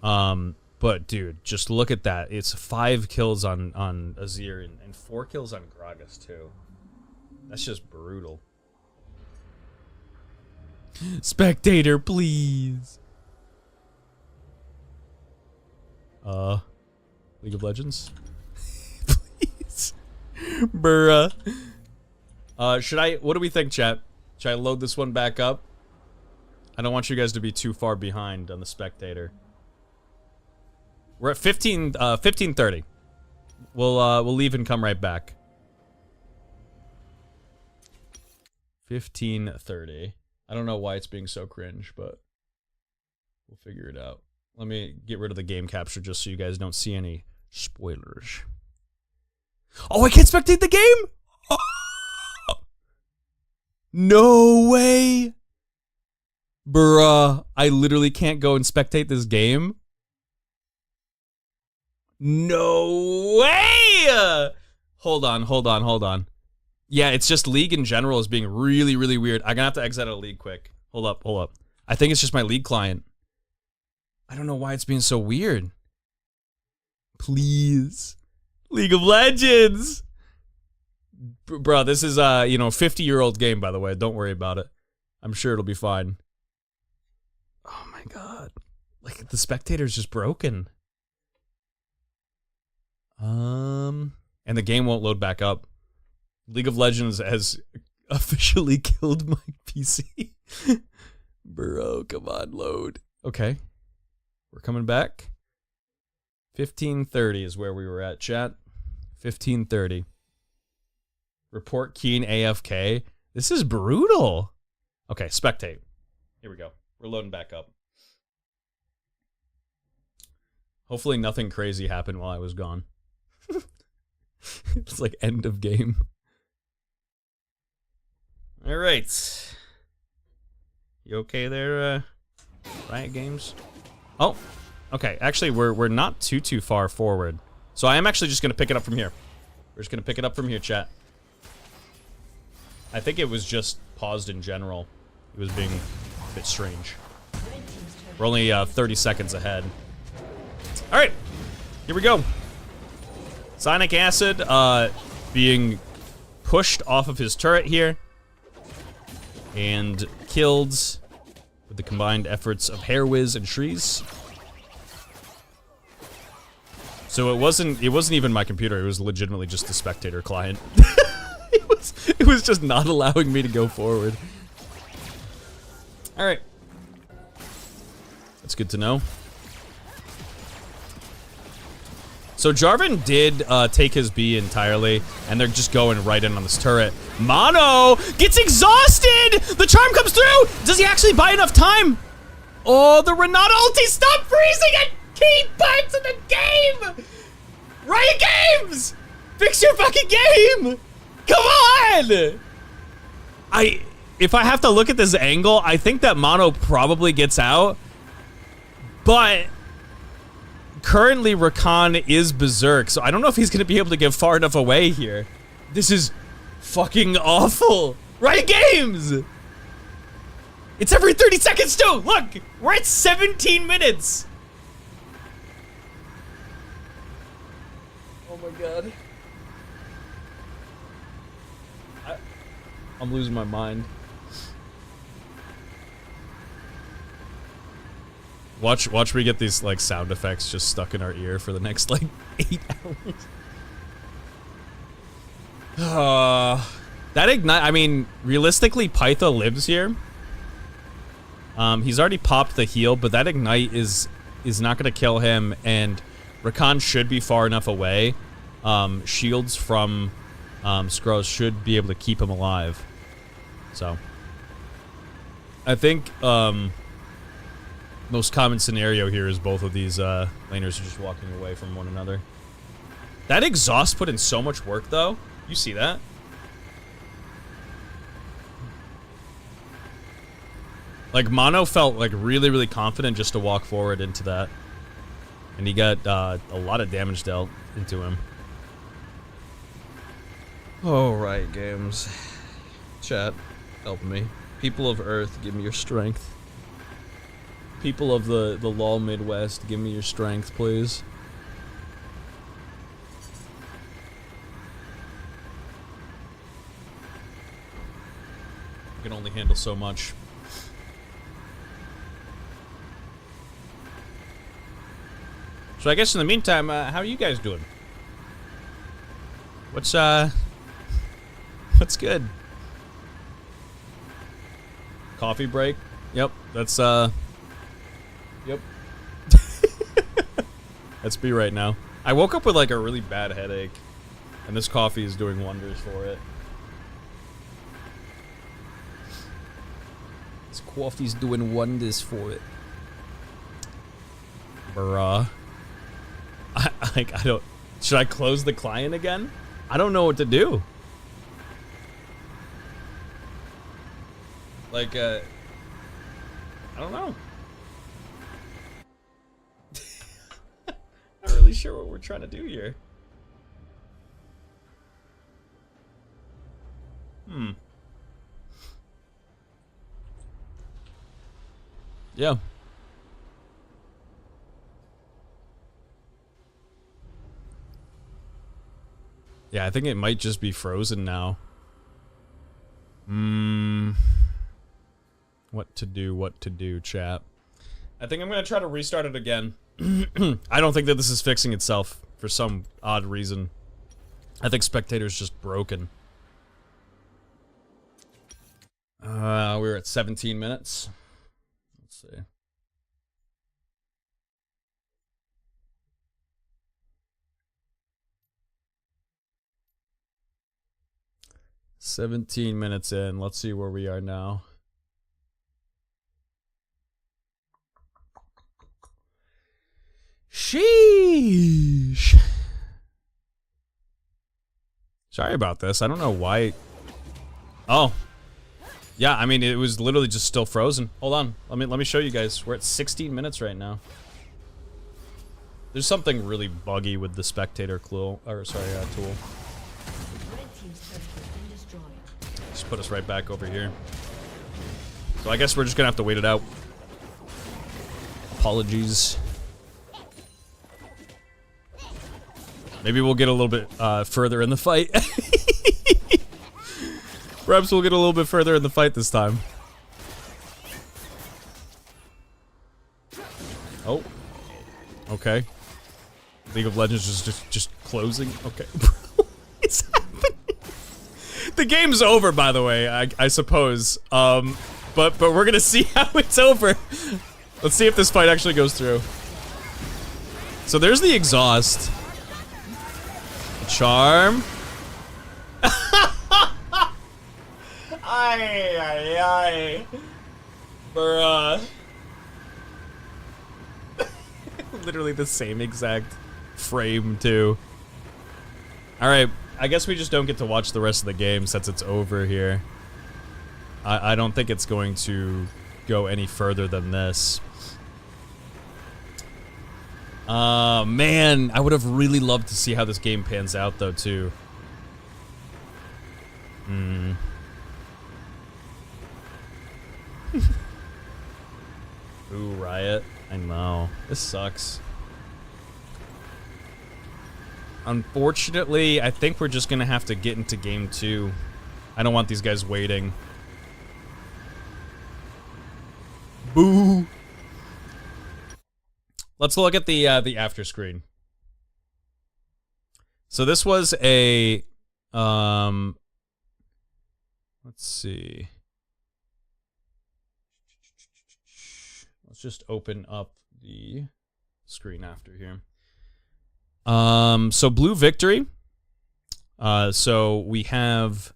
But, dude, just look at that. It's 5 kills on Azir and 4 kills on Gragas, too. That's just brutal. Spectator, please. League of Legends? Please. Bruh. What do we think, chat? Should I load this one back up? I don't want you guys to be too far behind on the spectator. We're at 15:30. We'll leave and come right back. 15:30. I don't know why it's being so cringe, but we'll figure it out. Let me get rid of the game capture just so you guys don't see any spoilers. Oh, I can't spectate the game? Oh! No way! Bruh, I literally can't go and spectate this game? No way! Hold on. Yeah, it's just League in general is being really, really weird. I'm gonna have to exit out of League quick. Hold up. I think it's just my League client. I don't know why it's being so weird. Please. League of Legends! Bro, this is, you know, 50-year-old game, by the way. Don't worry about it. I'm sure it'll be fine. Oh my god. Like, the spectator's just broken. And the game won't load back up. League of Legends has officially killed my PC. Bro, come on, load. Okay. We're coming back. 15:30 is where we were at, chat. 15:30. Report Keen AFK. This is brutal. Okay, spectate. Here we go. We're loading back up. Hopefully nothing crazy happened while I was gone. It's like end of game. All right. You okay there, Riot Games? Oh, okay. Actually, we're not too far forward, so I am actually just gonna pick it up from here. We're just gonna pick it up from here, chat. I think it was just paused in general. It was being a bit strange. We're only 30 seconds ahead. Alright, here we go. Sonic Acid being pushed off of his turret here. And killed with the combined efforts of Hairwiz and Shreeze. So it wasn't even my computer, it was legitimately just the spectator client. It was just not allowing me to go forward. Alright. That's good to know. So Jarvan did take his B entirely, and they're just going right in on this turret. Mono gets exhausted! The charm comes through! Does he actually buy enough time? Oh, the Renata ulti, stop freezing at key parts of the game! Riot Games! Fix your fucking game! Come on! If I have to look at this angle, I think that Mono probably gets out, but currently Rakan is berserk, so I don't know if he's gonna be able to get far enough away here. This is fucking awful. Riot Games! It's every 30 seconds too! Look! We're at 17 minutes! Oh my god. I'm losing my mind. Watch me get these, like, sound effects just stuck in our ear for the next, like, 8 hours. That Ignite, I mean, realistically, Pytha lives here. He's already popped the heal, but that Ignite is not gonna kill him, and Rakan should be far enough away. Shields from Skrull should be able to keep him alive. So, I think, most common scenario here is both of these laners are just walking away from one another. That exhaust put in so much work, though. You see that? Like, Mono felt, like, really, really confident just to walk forward into that. And he got a lot of damage dealt into him. Oh, right, games. Chat, help me. People of Earth, give me your strength. People of the Lolmidwest, give me your strength, please. I can only handle so much. So I guess in the meantime, how are you guys doing? What's good? Coffee break? Yep, that's yep. That's me right now. I woke up with like a really bad headache, and this coffee is doing wonders for it. This coffee's doing wonders for it. Bruh. I don't... Should I close the client again? I don't know what to do. Like, I don't know. Not really sure what we're trying to do here. Yeah. Yeah, I think it might just be frozen now. What to do, chat. I think I'm gonna try to restart it again. I don't think that this is fixing itself for some odd reason. I think Spectator's just broken. We're at 17 minutes. Let's see. "17 minutes in. Let's see where we are now." Sheesh. Sorry about this. I don't know why. Oh. Yeah, I mean, it was literally just still frozen. Hold on. Let me show you guys. We're at 16 minutes right now. There's something really buggy with the Spectator tool. put us right back over here. So I guess we're just gonna have to wait it out. Apologies. Maybe we'll get a little bit further in the fight. Perhaps we'll get a little bit further in the fight this time. Oh. Okay. League of Legends is just closing. Okay. What's happening? The game's over, by the way, I suppose. But we're gonna see how it's over. Let's see if this fight actually goes through. So there's the exhaust. Charm. Ay. Bruh. Literally the same exact frame, too. Alright, I guess we just don't get to watch the rest of the game since it's over here. I don't think it's going to go any further than this. Man, I would have really loved to see how this game pans out, though, too. Ooh, Riot. I know. This sucks. Unfortunately, I think we're just gonna have to get into game 2. I don't want these guys waiting. Boo! Let's look at the after screen. So this was a let's see. Let's just open up the screen after here. So blue victory. So we have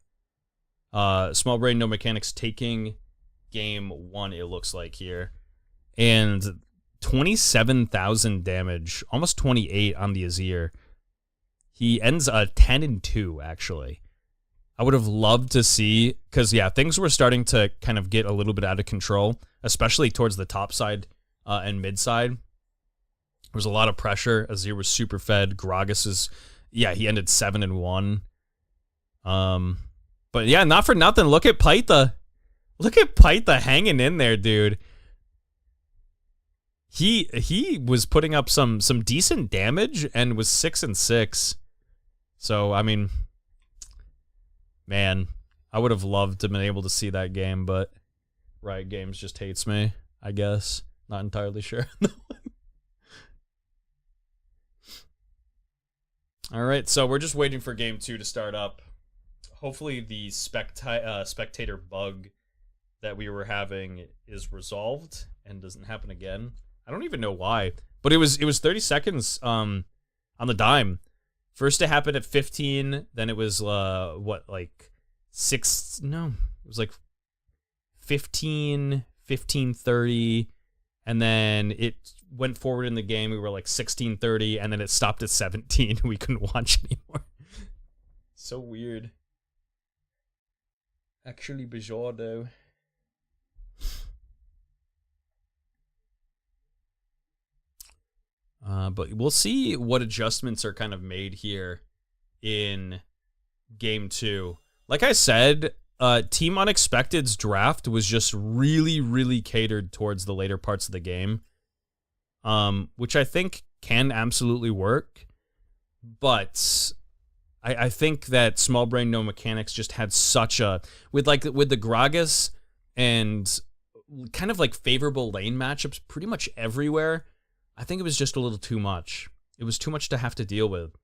Small Brain No Mechanics taking game 1, it looks like here. And 27,000 damage, almost 28 on the Azir. He ends 10-2, actually. I would have loved to see, because, yeah, things were starting to kind of get a little bit out of control, especially towards the top side and mid side. There was a lot of pressure. Azir was super fed. Gragas is, yeah, he ended 7-1. But, yeah, not for nothing. Look at Paitha. Look at Paitha hanging in there, dude. He was putting up some decent damage and was 6-6. So, I mean, man, I would have loved to have been able to see that game, but Riot Games just hates me, I guess. Not entirely sure. Alright, so we're just waiting for game 2 to start up. Hopefully the spectator bug that we were having is resolved and doesn't happen again. I don't even know why, but it was 30 seconds on the dime. First it happened at 15, then it was what, like 6, no, it was like 15, 15:30, and then it went forward in the game. We were like 16:30, and then it stopped at 17. We couldn't watch anymore. So weird. Actually bizarre though. But we'll see what adjustments are kind of made here in game 2. Like I said, Team Unexpected's draft was just really, really catered towards the later parts of the game, which I think can absolutely work. But I think that Small Brain No Mechanics just had such a with the Gragas and kind of like favorable lane matchups pretty much everywhere. I think it was just a little too much. It was too much to have to deal with.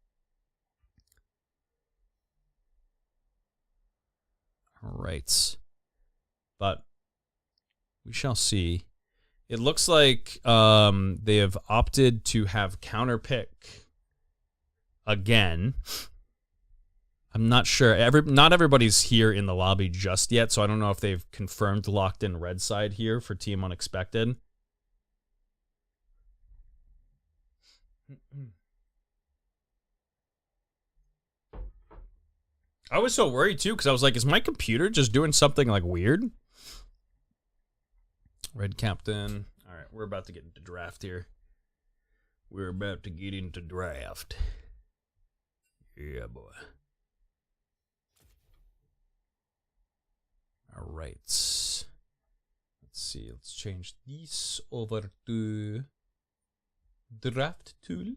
All right. But we shall see. It looks like they have opted to have counter pick again. I'm not sure. Not everybody's here in the lobby just yet, so I don't know if they've confirmed locked in red side here for Team Unexpected. I was so worried too, because I was like, is my computer just doing something like weird? Red Captain. All right, we're about to get into draft here. We're about to get into draft. Yeah, boy. All right. Let's see. Let's change this over to draft tool.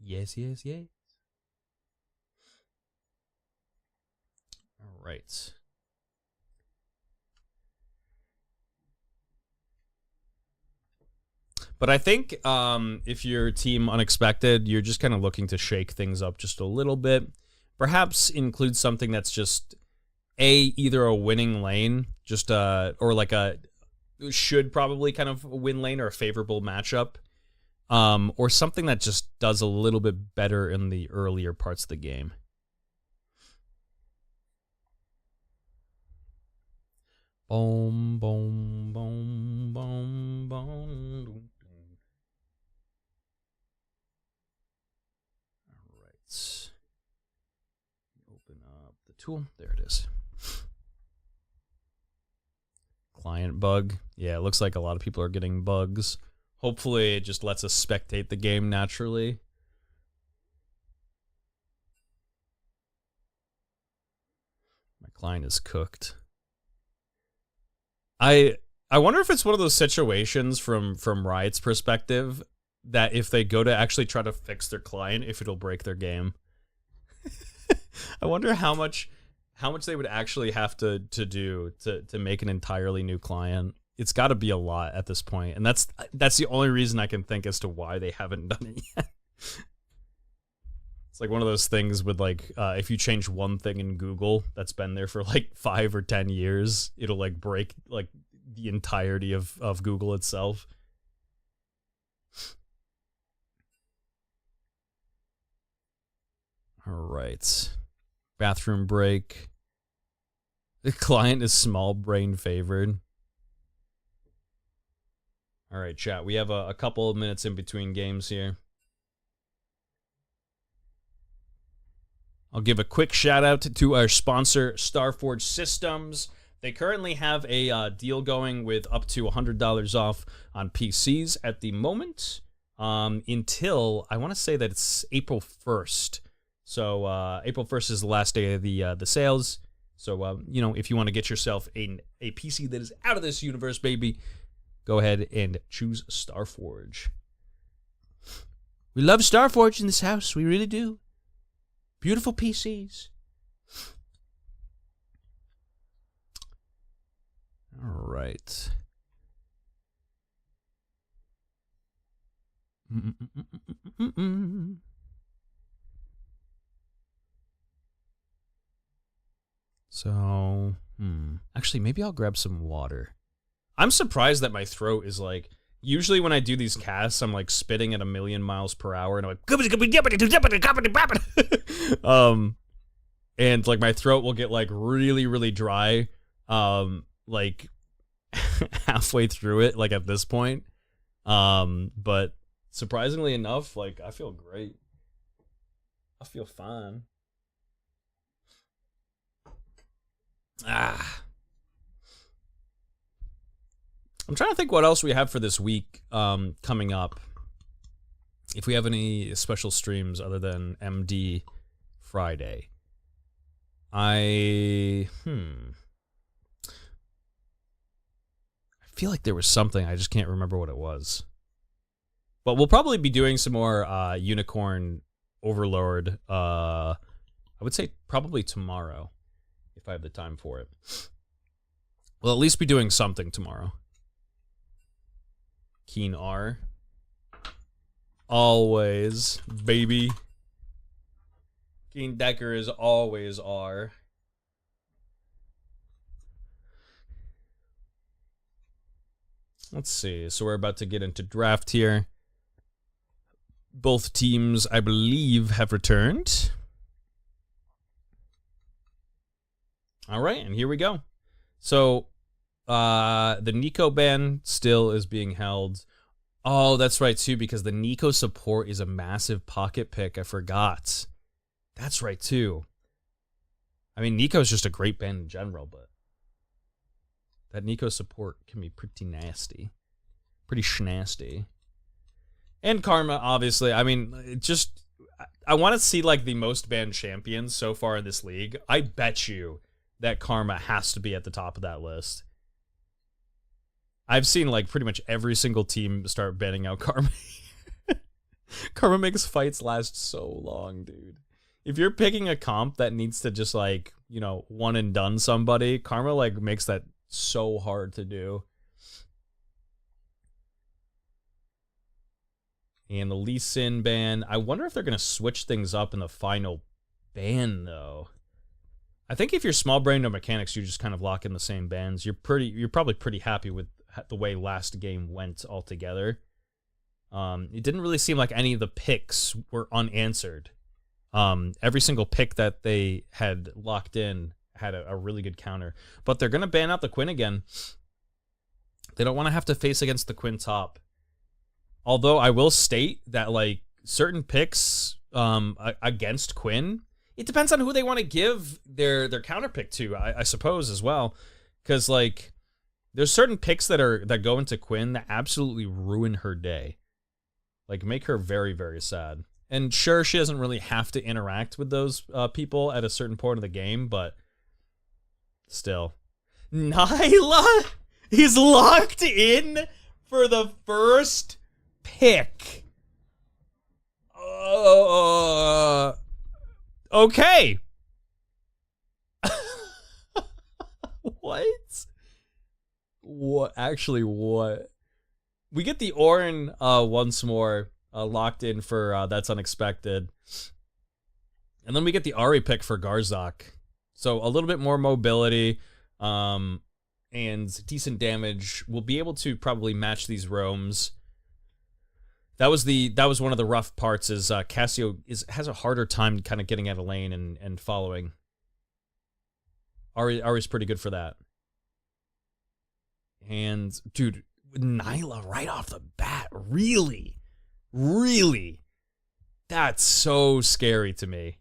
Yes. All right. But I think if you're team unexpected, you're just kind of looking to shake things up just a little bit. Perhaps include something that's just either a winning lane, just or like a should probably kind of win lane or a favorable matchup, or something that just does a little bit better in the earlier parts of the game. Boom, boom, boom, boom, boom. All right. Open up the tool. There it is. Client bug. Yeah, it looks like a lot of people are getting bugs. Hopefully it just lets us spectate the game naturally. My client is cooked. I wonder if it's one of those situations from Riot's perspective that if they go to actually try to fix their client, if it'll break their game. I wonder how much they would actually have to do to make an entirely new client. It's got to be a lot at this point, and that's the only reason I can think as to why they haven't done it yet. It's like one of those things with like if you change one thing in Google that's been there for like 5 or 10 years, it'll like break like the entirety of Google itself. All right. Bathroom break. The client is small brain favored. All right, chat. We have a couple of minutes in between games here. I'll give a quick shout out to our sponsor, Starforge Systems. They currently have a deal going with up to $100 off on PCs at the moment until, I want to say that it's April 1st. So April 1st is the last day of the sales. So, you know, if you want to get yourself a PC that is out of this universe, baby, go ahead and choose Starforge. We love Starforge in this house. We really do. Beautiful PCs. All right. So, actually, maybe I'll grab some water. I'm surprised that my throat is like, usually when I do these casts, I'm like spitting at 1,000,000 miles per hour, and I'm like, and like my throat will get like really, really dry, like halfway through it, like at this point. But surprisingly enough, like I feel great. I feel fine. I'm trying to think what else we have for this week coming up. If we have any special streams other than MD Friday. I feel like there was something, I just can't remember what it was. But we'll probably be doing some more Unicorn Overlord, I would say probably tomorrow, if I have the time for it. We'll at least be doing something tomorrow. Keen R. Always, baby. Keen Decker is always R. Let's see. So we're about to get into draft here. Both teams, I believe, have returned. All right, and here we go. So the Nico ban still is being held. Oh, that's right, too, because the Nico support is a massive pocket pick. I forgot. That's right, too. I mean, Nico's just a great ban in general, but that Nico support can be pretty nasty. Pretty schnasty. And Karma, obviously. I mean, it just... I want to see, like, the most banned champions so far in this league. I bet you that Karma has to be at the top of that list. I've seen like pretty much every single team start banning out Karma. Karma makes fights last so long, dude. If you're picking a comp that needs to just like, you know, one and done somebody, Karma like makes that so hard to do. And the Lee Sin ban. I wonder if they're going to switch things up in the final ban, though. I think if you're small brain no mechanics, you just kind of lock in the same bans. You're probably pretty happy with the way last game went altogether. It didn't really seem like any of the picks were unanswered. Every single pick that they had locked in had a really good counter. But they're going to ban out the Quinn again. They don't want to have to face against the Quinn top. Although I will state that, like, certain picks against Quinn, it depends on who they want to give their counter pick to, I suppose, as well. Because, like, there's certain picks that go into Quinn that absolutely ruin her day. Like, make her very, very sad. And sure, she doesn't really have to interact with those people at a certain point of the game, but still. Nyla is locked in for the first pick. Okay. What? What? Actually, what? We get the Orin once more locked in for That's Unexpected. And then we get the Ari pick for Garzak. So a little bit more mobility and decent damage. We'll be able to probably match these roams. That was one of the rough parts is Cassio has a harder time kind of getting out of lane and following. Ari's pretty good for that. And dude, Nyla right off the bat, really? That's so scary to me.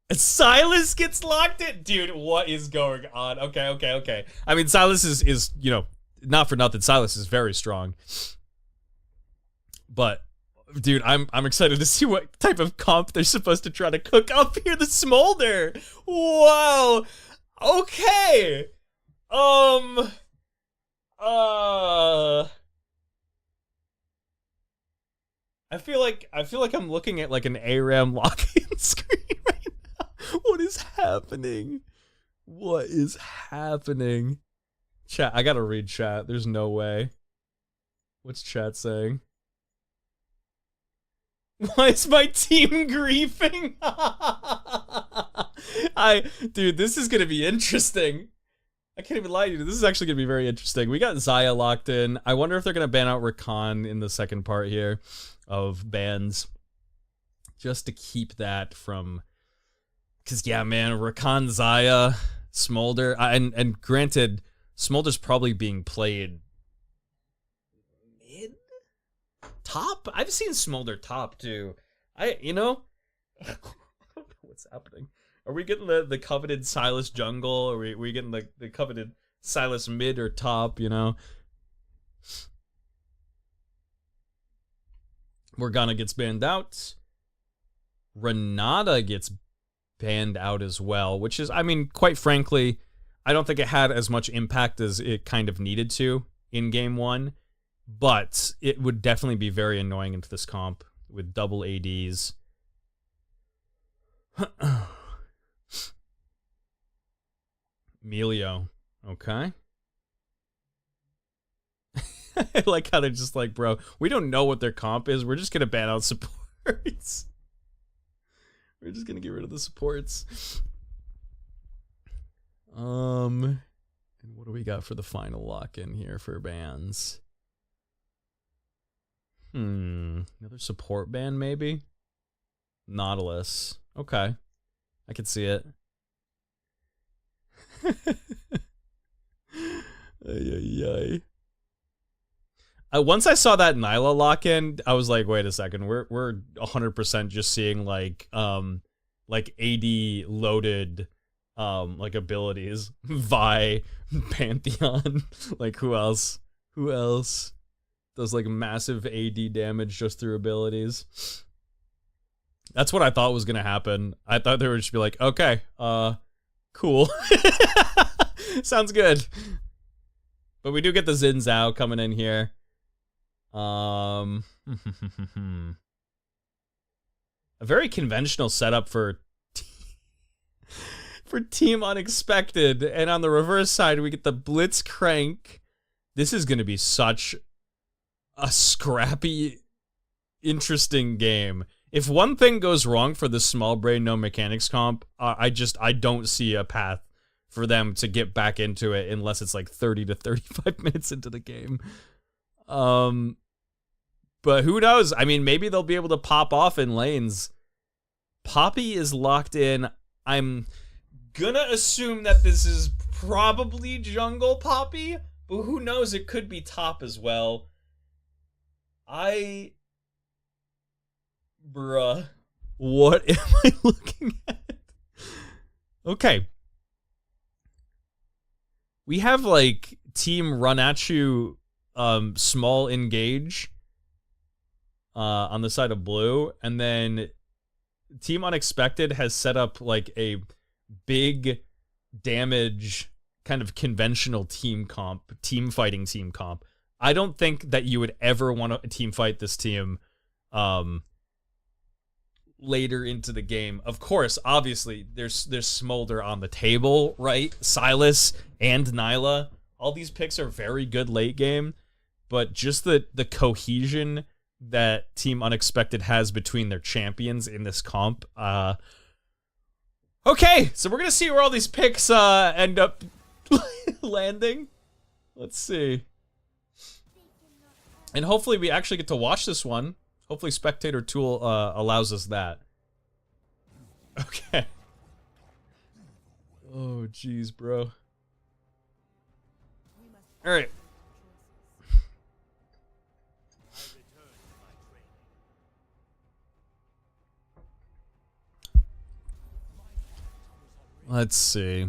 And Silas gets locked in? Dude, what is going on? Okay. I mean, Silas is, you know, not for nothing, Silas is very strong. But, dude, I'm excited to see what type of comp they're supposed to try to cook up here. The Smolder! Wow! Okay! I feel like I'm looking at like an ARAM lock-in screen right now. What is happening? What is happening? Chat, I gotta read chat. There's no way. What's chat saying? Why is my team griefing? Dude, this is gonna be interesting. I can't even lie to you. This is actually gonna be very interesting. We got Xayah locked in. I wonder if they're gonna ban out Rakan in the second part here of bans, just to keep that from. Cause yeah, man, Rakan, Xayah, Smolder, and granted, Smolder's probably being played mid, top. I've seen Smolder top too. I don't know what's happening. Are we getting the coveted Silas jungle? Are we getting the coveted Silas mid or top, you know? Morgana gets banned out. Renata gets banned out as well, which is, I mean, quite frankly, I don't think it had as much impact as it kind of needed to in game one, but it would definitely be very annoying into this comp with double ADs. Emilio, okay. I like how they're just like, bro, we don't know what their comp is. We're just gonna ban out supports. We're just gonna get rid of the supports. And what do we got for the final lock-in here for bans? Another support ban maybe? Nautilus. Okay. I could see it. Ay. Once I saw that Nyla lock-in, I was like, wait a second, we're 100% just seeing like AD loaded like abilities. Vi, Pantheon, like who else? Who else does like massive AD damage just through abilities? That's what I thought was gonna happen. I thought they would just be like, okay, Cool. Sounds good. But we do get the Xin Zhao coming in here. A very conventional setup for Team Unexpected. And on the reverse side, we get the Blitzcrank. This is going to be such a scrappy, interesting game. If one thing goes wrong for the small brain, no mechanics comp, I don't see a path for them to get back into it unless it's like 30 to 35 minutes into the game. But who knows? I mean, maybe they'll be able to pop off in lanes. Poppy is locked in. I'm gonna assume that this is probably jungle Poppy, but who knows? It could be top as well. Bruh, what am I looking at? Okay. We have like Team Run At You small engage on the side of blue, and then Team Unexpected has set up like a big damage kind of conventional team fighting team comp. I don't think that you would ever want to team fight this team later into the game. Of course, obviously, there's Smolder on the table, right? Silas and Nyla. All these picks are very good late game, but just the cohesion that Team Unexpected has between their champions in this comp. Okay, so we're gonna see where all these picks end up landing. Let's see. And hopefully we actually get to watch this one. Hopefully Spectator Tool allows us that. Okay. Oh, jeez, bro. All right. Let's see.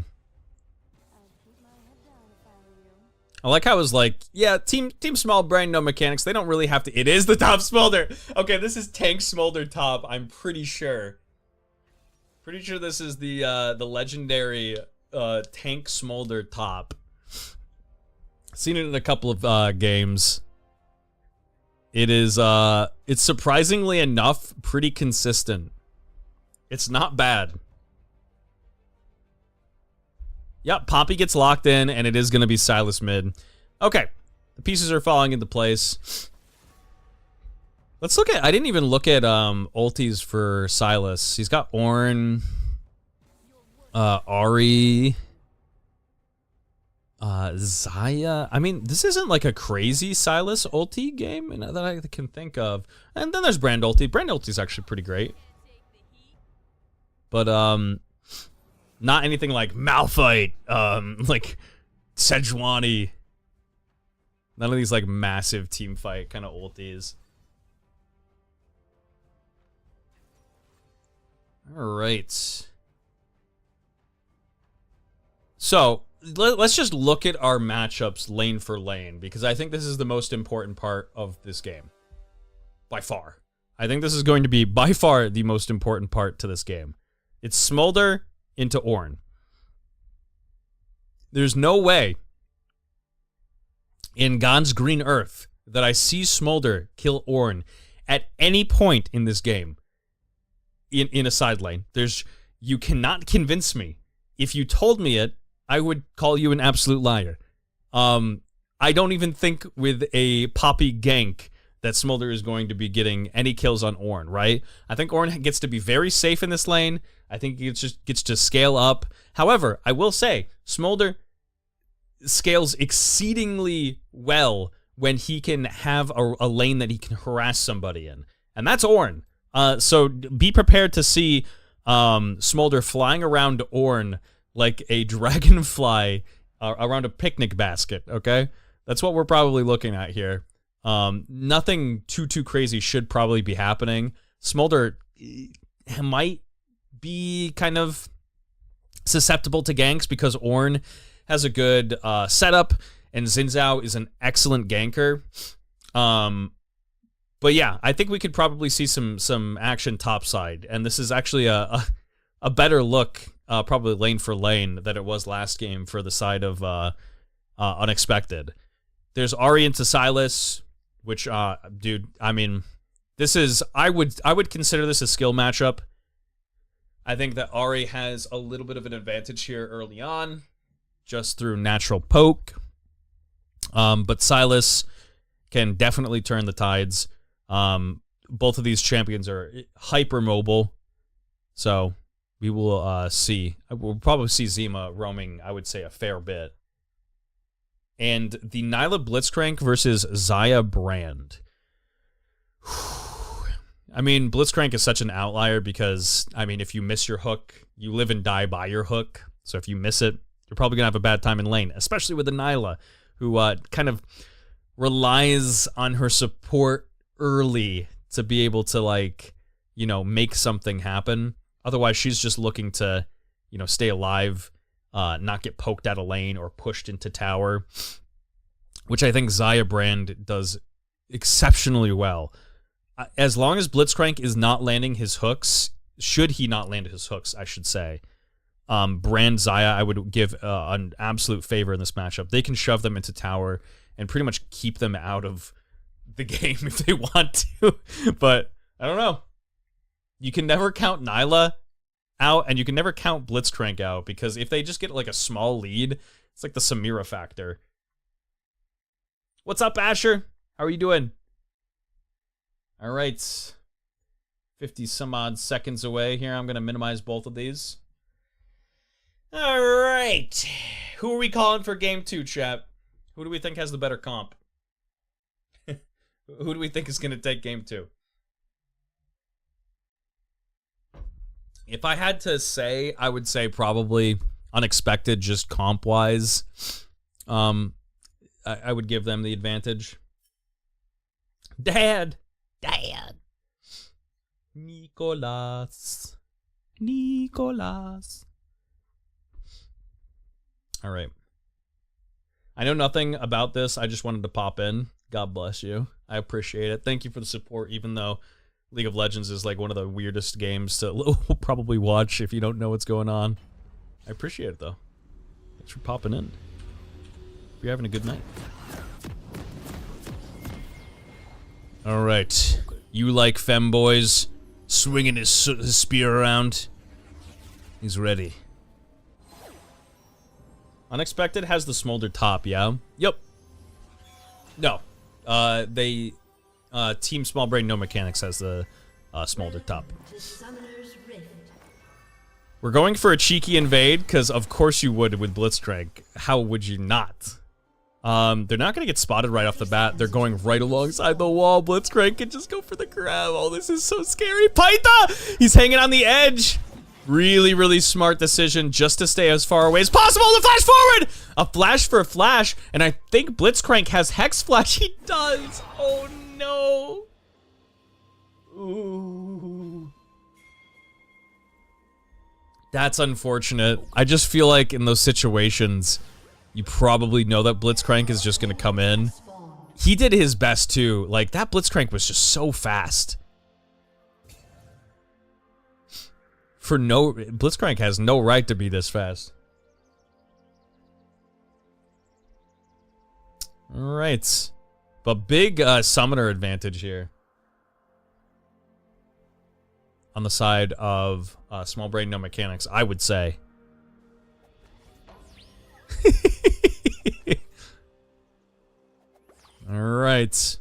I like how it was like, yeah, team small brain, no mechanics. They don't really have to. It is the top Smolder. Okay, this is Tank Smolder top. I'm pretty sure. Pretty sure this is the legendary Tank Smolder top. Seen it in a couple of games. It is it's surprisingly enough pretty consistent. It's not bad. Yep, Poppy gets locked in, and it is going to be Silas mid. Okay, the pieces are falling into place. Let's look at... I didn't even look at ultis for Silas. He's got Ornn, Ahri, Xayah. I mean, this isn't like a crazy Silas ulti game that I can think of. And then there's Brand ulti. Brand ulti is actually pretty great. But, not anything like Malphite, like Sejuani. None of these like massive team fight kind of ultis. All right. So let's just look at our matchups lane for lane, because I think this is the most important part of this game. By far. I think this is going to be by far the most important part to this game. It's Smolder into Ornn. There's no way in God's green earth that I see Smolder kill Ornn at any point in this game in a side lane. You cannot convince me. If you told me it, I would call you an absolute liar. I don't even think with a Poppy gank that Smolder is going to be getting any kills on Ornn, right? I think Ornn gets to be very safe in this lane. I think he just gets to scale up. However, I will say, Smolder scales exceedingly well when he can have a lane that he can harass somebody in. And that's Ornn. So be prepared to see Smolder flying around Ornn like a dragonfly around a picnic basket, okay? That's what we're probably looking at here. Nothing too crazy should probably be happening. Smolder might be kind of susceptible to ganks because Ornn has a good setup and Xin Zhao is an excellent ganker. But yeah, I think we could probably see some action topside, and this is actually a better look probably lane for lane than it was last game for the side of Unexpected. There's Ahri into Sylas, which, dude, I mean, this is, I would consider this a skill matchup. I think that Ahri has a little bit of an advantage here early on, just through natural poke. But Sylas can definitely turn the tides. Both of these champions are hyper mobile, so we will see. We'll probably see Zima roaming, I would say, a fair bit. And the Nyla Blitzcrank versus Xayah Brand. I mean, Blitzcrank is such an outlier because, I mean, if you miss your hook, you live and die by your hook. So if you miss it, you're probably going to have a bad time in lane, especially with the Nyla, who kind of relies on her support early to be able to, like, you know, make something happen. Otherwise, she's just looking to, you know, stay alive, not get poked out of lane or pushed into tower, which I think Xayah Brand does exceptionally well. As long as Blitzcrank is not landing his hooks, should he not land his hooks, I should say, Brand Xayah, I would give an absolute favor in this matchup. They can shove them into tower and pretty much keep them out of the game if they want to. But I don't know. You can never count Nyla out, and you can never count Blitzcrank out, because if they just get like a small lead, it's like the Samira factor. What's up, Asher? How are you doing? All right. 50 some odd seconds away here. I'm going to minimize both of these. All right. Who are we calling for game 2, chat? Who do we think has the better comp? Who do we think is going to take game 2? If I had to say, I would say probably Unexpected, just comp-wise. I would give them the advantage. Dad! Nicolas. All right. I know nothing about this. I just wanted to pop in. God bless you. I appreciate it. Thank you for the support, even though League of Legends is like one of the weirdest games to probably watch if you don't know what's going on. I appreciate it, though. Thanks for popping in. Hope you're having a good night. All right. You like femboys swinging his spear around? He's ready. Unexpected has the smolder top, yeah? Yep. No. Team Small Brain No Mechanics has the smolder top. We're going for a cheeky invade, because of course you would with Blitzcrank. How would you not? They're not going to get spotted right off the bat. They're going right alongside the wall. Blitzcrank can just go for the grab. Oh, this is so scary. Pytha! He's hanging on the edge. Really, really smart decision just to stay as far away as possible to flash forward! A flash for a flash, and I think Blitzcrank has Hex Flash. He does. Oh, no. Ooh. That's unfortunate. I just feel like in those situations, you probably know that Blitzcrank is just going to come in. He did his best, too. Like, that Blitzcrank was just so fast. Blitzcrank has no right to be this fast. All right. But big summoner advantage here. On the side of Small Brain No Mechanics, I would say. All right.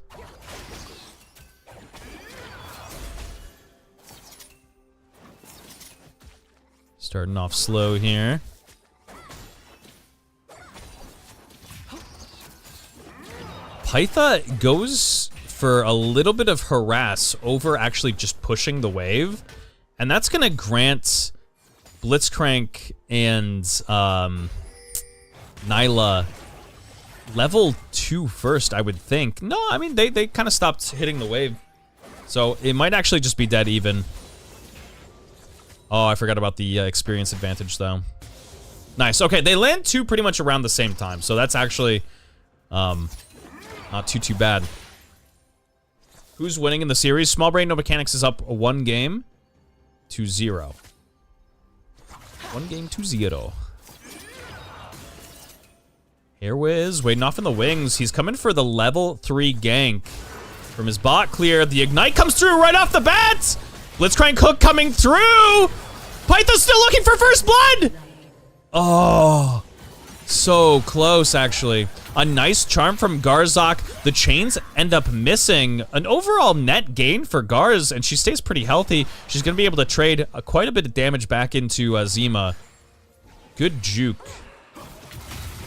Starting off slow here. Pytha goes for a little bit of harass over actually just pushing the wave. And that's going to grant Blitzcrank and Nyla level 2 first, I would think. No, I mean, they kind of stopped hitting the wave. So it might actually just be dead even. Oh, I forgot about the experience advantage, though. Nice. Okay, they land 2 pretty much around the same time, so that's actually not too bad. Who's winning in the series? Small Brain No Mechanics is up 1 game to 0. 1-0. Airwiz waiting off in the wings. He's coming for the level 3 gank. From his bot clear, the Ignite comes through right off the bat! Blitzcrank Hook coming through! Pytha's still looking for first blood! Oh, so close, actually. A nice charm from Garzok. The chains end up missing. An overall net gain for Garz, and she stays pretty healthy. She's going to be able to trade quite a bit of damage back into Zima. Good juke.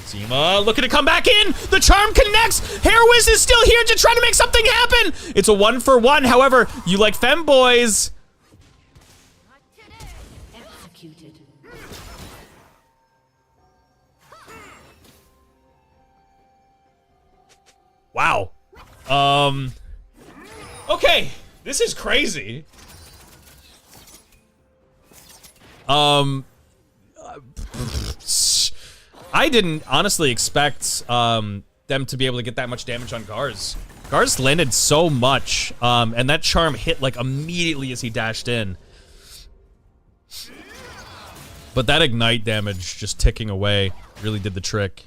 Zima looking to come back in. The charm connects. Hairwiz is still here to try to make something happen. It's a 1-for-1. However, you like femboys. Wow. Okay, this is crazy. I didn't honestly expect them to be able to get that much damage on Garz. Garz landed so much, and that charm hit like immediately as he dashed in. But that Ignite damage just ticking away really did the trick.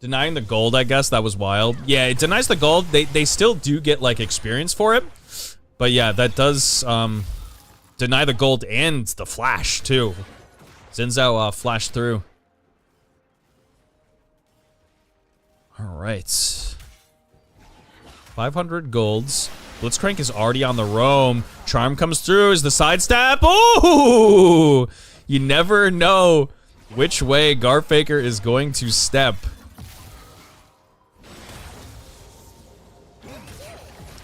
Denying the gold, I guess, that was wild. Yeah, it denies the gold. They still do get, like, experience for it. But yeah, that does deny the gold and the flash, too. Xin Zhao flashed through. Alright. 500 golds. Blitzcrank is already on the roam. Charm comes through as the sidestep. Ooh! You never know which way Garfaker is going to step.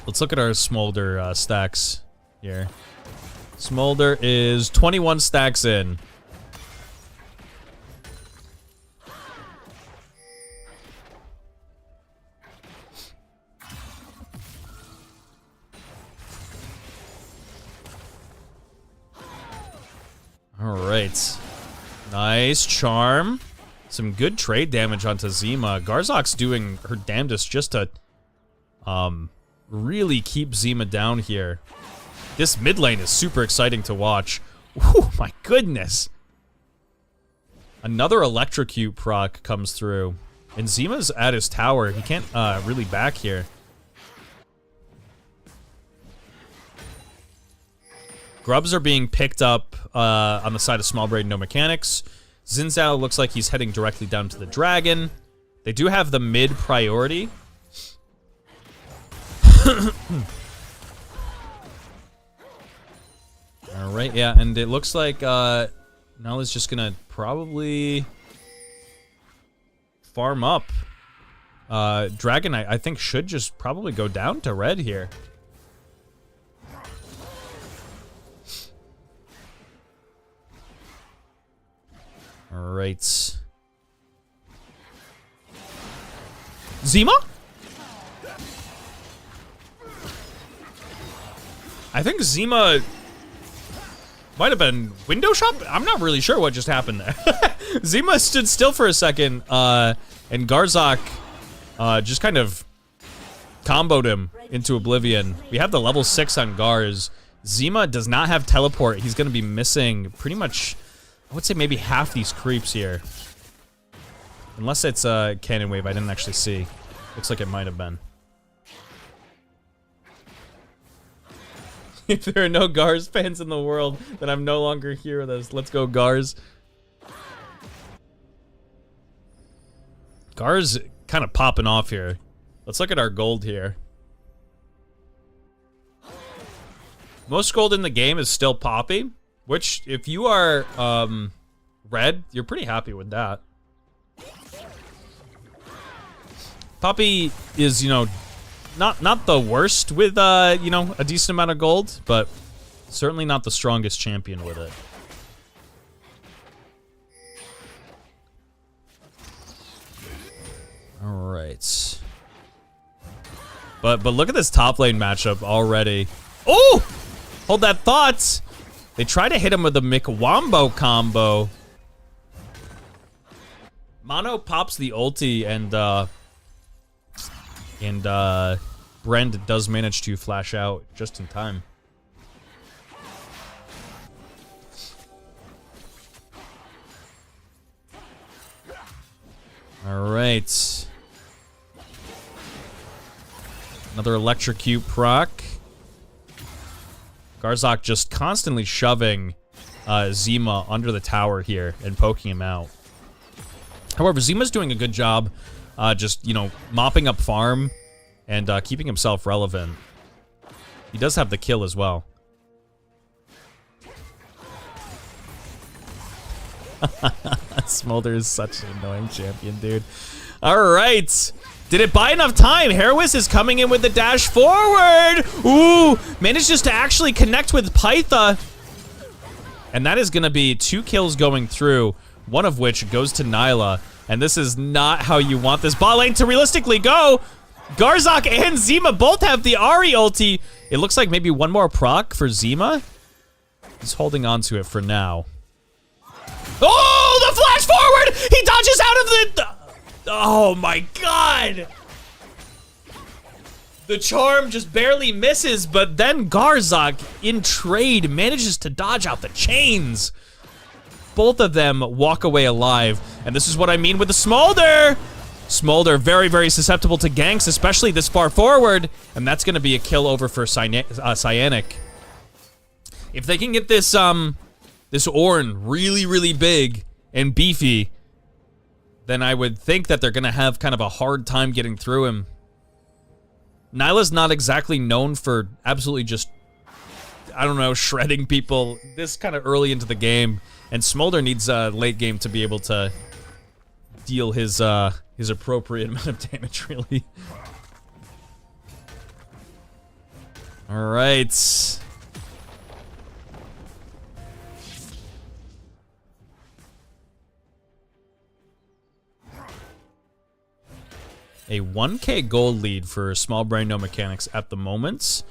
Let's look at our Smolder stacks here. Smolder is 21 stacks in. All right. Nice charm. Some good trade damage onto Zima. Garzok's doing her damnedest just to really keep Zima down here. This mid lane is super exciting to watch. Oh my goodness. Another Electrocute proc comes through. And Zima's at his tower. He can't really back here. Grubs are being picked up on the side of Small Braid, no mechanics. Xin Zhao looks like he's heading directly down to the dragon. They do have the mid priority. Alright, yeah, and it looks like Nala's just gonna probably farm up. Dragon, I think, should just probably go down to red here. Alright. Zima? I think Zima might have been window shop? I'm not really sure what just happened there. Zima stood still for a second, and Garzok just kind of comboed him into oblivion. We have the level 6 on Garz. Zima does not have teleport. He's going to be missing pretty much, I would say maybe half these creeps here. Unless it's a cannon wave I didn't actually see. Looks like it might have been. If there are no Garz fans in the world, then I'm no longer here with us. Let's go, Garz. Garz kind of popping off here. Let's look at our gold here. Most gold in the game is still Poppy, which, if you are red, you're pretty happy with that. Poppy is, you know, not the worst with, you know, a decent amount of gold, but certainly not the strongest champion with it. All right. But look at this top lane matchup already. Oh! Hold that thought! They try to hit him with a McWombo combo. Mono pops the ulti and Brand does manage to flash out just in time. All right. Another electrocute proc. Garzak just constantly shoving Zima under the tower here and poking him out. However, Zima's doing a good job just, you know, mopping up farm and keeping himself relevant. He does have the kill as well. Smolder is such an annoying champion, dude. All right. Did it buy enough time? Herois is coming in with the dash forward. Ooh, manages to actually connect with Pytha. And that is going to be 2 kills going through, one of which goes to Nyla. And this is not how you want this bot lane to realistically go. Garzak and Zima both have the Ahri ulti. It looks like maybe one more proc for Zima. He's holding on to it for now. Oh, the flash forward! He dodges out of the... Oh my god! The charm just barely misses, but then Garzak, in trade, manages to dodge out the chains. Both of them walk away alive, and this is what I mean with the Smolder! Smolder very, very susceptible to ganks, especially this far forward, and that's gonna be a kill over for Cyanic. If they can get this, this Ornn really, really big and beefy, then I would think that they're gonna have kind of a hard time getting through him. Nyla's not exactly known for absolutely just, I don't know, shredding people this kind of early into the game, and Smolder needs late game to be able to deal his appropriate amount of damage, really. All right. A 1k gold lead for Small Brain No Mechanics at the moment.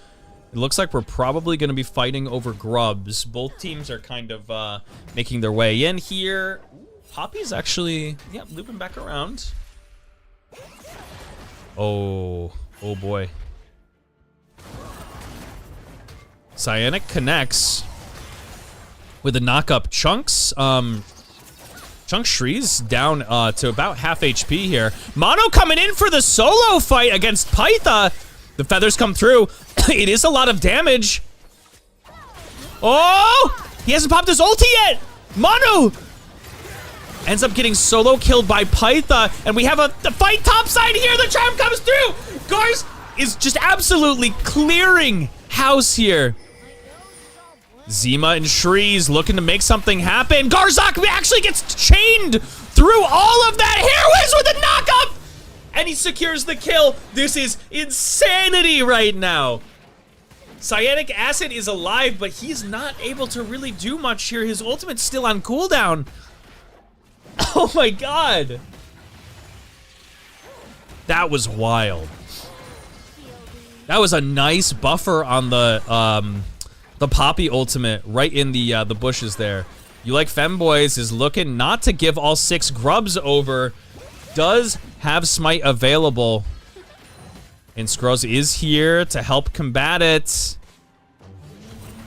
It looks like we're probably going to be fighting over grubs. Both teams are kind of making their way in here. Poppy's actually, yeah, looping back around. Oh boy. Cyanic connects with a knock-up. Chunks, Chunk Shree's down to about half HP here. Mono coming in for the solo fight against Pytha. The feathers come through. It is a lot of damage. Oh! He hasn't popped his ulti yet! Mono ends up getting solo killed by Pytha, and we have the fight topside here. The charm comes through. Garz is just absolutely clearing house here. Zima and Shree's looking to make something happen. Garzak actually gets chained through all of that. Herois with a knock-up! And he secures the kill. This is insanity right now. Cyanic Acid is alive, but he's not able to really do much here. His ultimate's still on cooldown. Oh my god. That was wild. That was a nice buffer on the Poppy ultimate right in the bushes there. You Like Femboys is looking not to give all 6 grubs over. Does have smite available. And Scrolls is here to help combat it.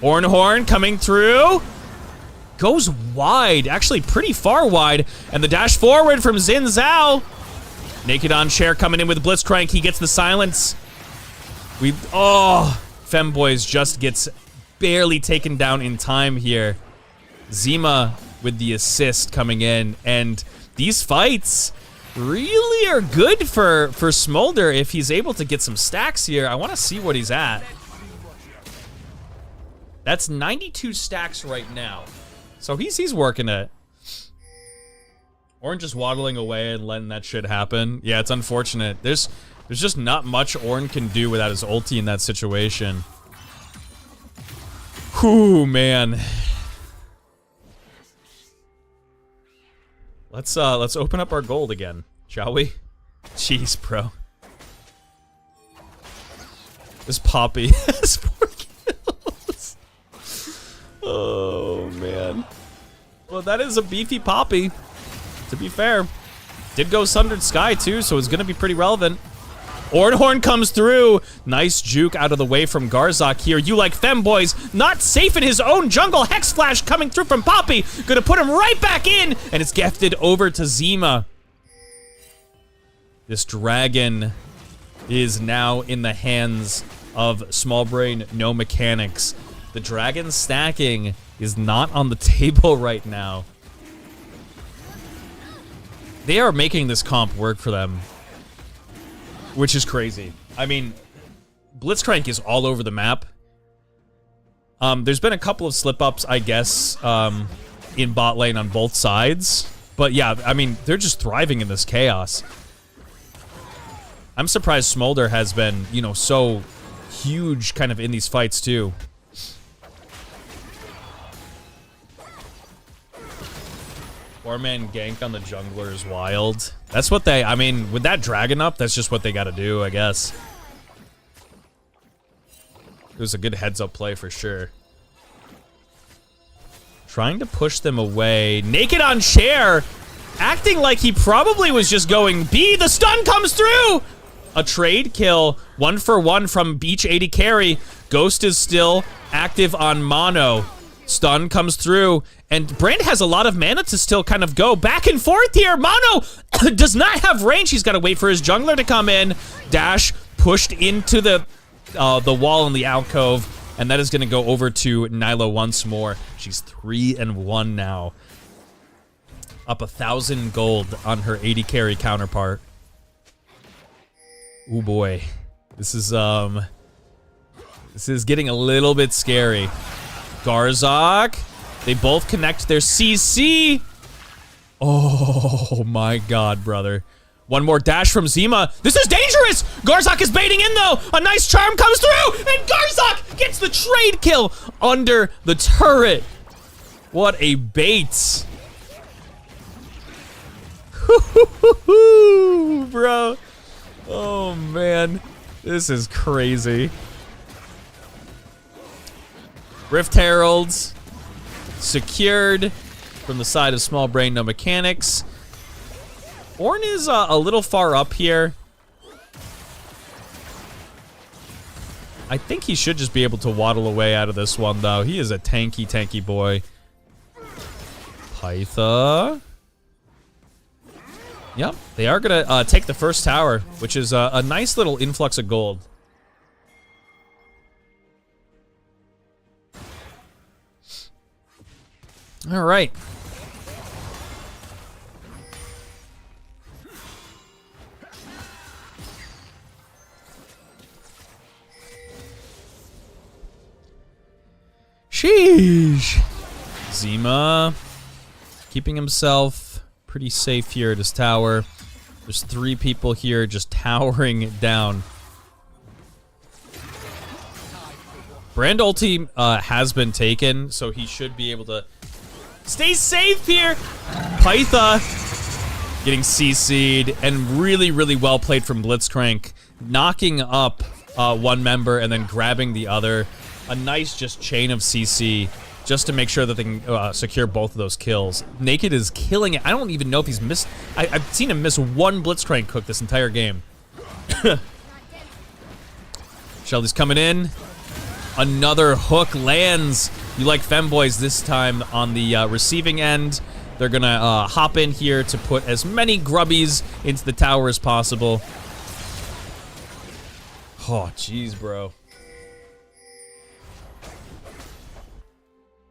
Ornhorn coming through. Goes wide, actually pretty far wide. And the dash forward from Xin Zhao. Naked on Chair coming in with Blitzcrank. He gets the silence. Femboys just gets barely taken down in time here. Zima with the assist coming in, and these fights really are good for Smolder if he's able to get some stacks here. I want to see what he's at. That's 92 stacks right now, so he's working it. Ornn just waddling away and letting that shit happen. Yeah, it's unfortunate. There's just not much Ornn can do without his ulti in that situation. Whew, man. Let's open up our gold again, shall we? Jeez, bro. This Poppy has 4 kills. Oh, man. Well, that is a beefy Poppy, to be fair. Did go Sundered Sky, too, so it's going to be pretty relevant. Ornhorn comes through. Nice juke out of the way from Garzak here. You Like Femboys, not safe in his own jungle. Hex Flash coming through from Poppy. Gonna put him right back in, and it's gifted over to Zima. This dragon is now in the hands of Small Brain No Mechanics. The dragon stacking is not on the table right now. They are making this comp work for them, which is crazy. I mean, Blitzcrank is all over the map. There's been a couple of slip-ups, I guess, in bot lane on both sides. But yeah, I mean, they're just thriving in this chaos. I'm surprised Smolder has been, you know, so huge kind of in these fights, too. Four-man gank on the jungler is wild. That's what they, I mean, with that dragon up, that's just what they gotta do, I guess. It was a good heads-up play for sure. Trying to push them away. Naked on Cher, acting like he probably was just going B. The stun comes through! A trade kill, 1-for-1 from Beach 80 carry. Ghost is still active on Mono. Stun comes through, and Brand has a lot of mana to still kind of go back and forth here. Mono does not have range. He's got to wait for his jungler to come in. Dash pushed into the wall in the alcove, and that is going to go over to Nyla once more. She's 3-1 now. Up 1,000 gold on her 80 carry counterpart. Oh boy. This is getting a little bit scary. Garzok. They both connect their CC. Oh my god, brother. One more dash from Zima. This is dangerous! Garzok is baiting in, though! A nice charm comes through! And Garzok gets the trade kill under the turret! What a bait! Bro. Oh, man. This is crazy. Rift Heralds. Secured from the side of Small Brain No Mechanics. Ornn is a little far up here. I think he should just be able to waddle away out of this one, though. He is a tanky, tanky boy. Pytha. Yep, they are going to take the first tower, which is a nice little influx of gold. All right. Sheesh. Zima keeping himself pretty safe here at his tower. There's 3 people here just towering down. Brand ulti has been taken, so he should be able to stay safe here. Pytha getting CC'd, and really, really well played from Blitzcrank. Knocking up one member and then grabbing the other. A nice just chain of CC just to make sure that they can secure both of those kills. Naked is killing it. I don't even know if he's missed. I've seen him miss one Blitzcrank cook this entire game. Shelly's coming in. Another hook lands. You like femboys this time on the receiving end. They're gonna hop in here to put as many grubbies into the tower as possible. Oh, jeez, bro.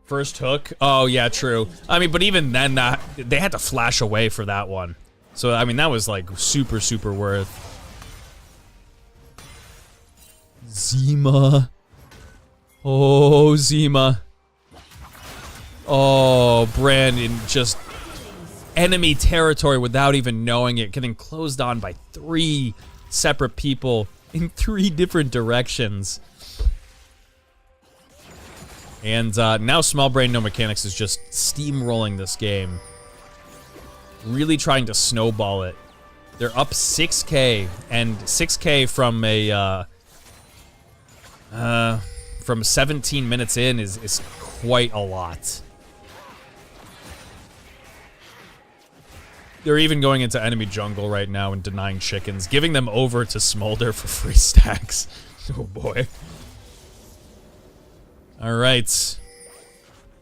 First hook. Oh, yeah, true. I mean, but even then, they had to flash away for that one. So, I mean, that was, like, super, super worth. Zima. Oh, Zima. Oh, Brandon, just enemy territory without even knowing it. Getting closed on by 3 separate people in 3 different directions. And now Small Brain No Mechanics is just steamrolling this game. Really trying to snowball it. They're up 6K, and 6K from a from 17 minutes in is quite a lot. They're even going into enemy jungle right now and denying chickens, giving them over to Smolder for free stacks. Oh boy. Alright.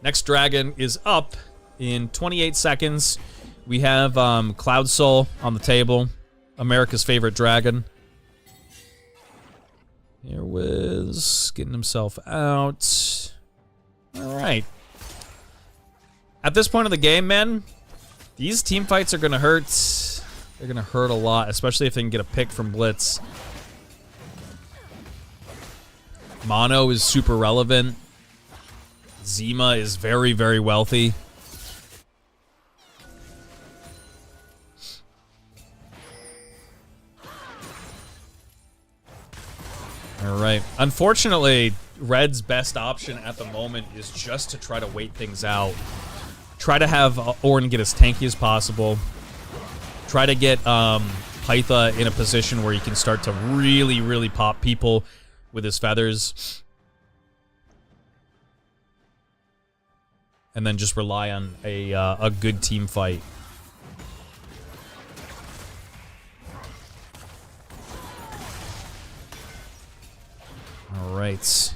Next dragon is up in 28 seconds. We have Cloud Soul on the table. America's favorite dragon. Here Wiz getting himself out. All right. At this point of the game, man, these team fights are gonna hurt. They're gonna hurt a lot, especially if they can get a pick from Blitz. Mono is super relevant. Zima is very, very wealthy. All right. Unfortunately, Red's best option at the moment is just to try to wait things out. Try to have Ornn get as tanky as possible. Try to get Pytha in a position where he can start to really, really pop people with his feathers. And then just rely on a good team fight. All right.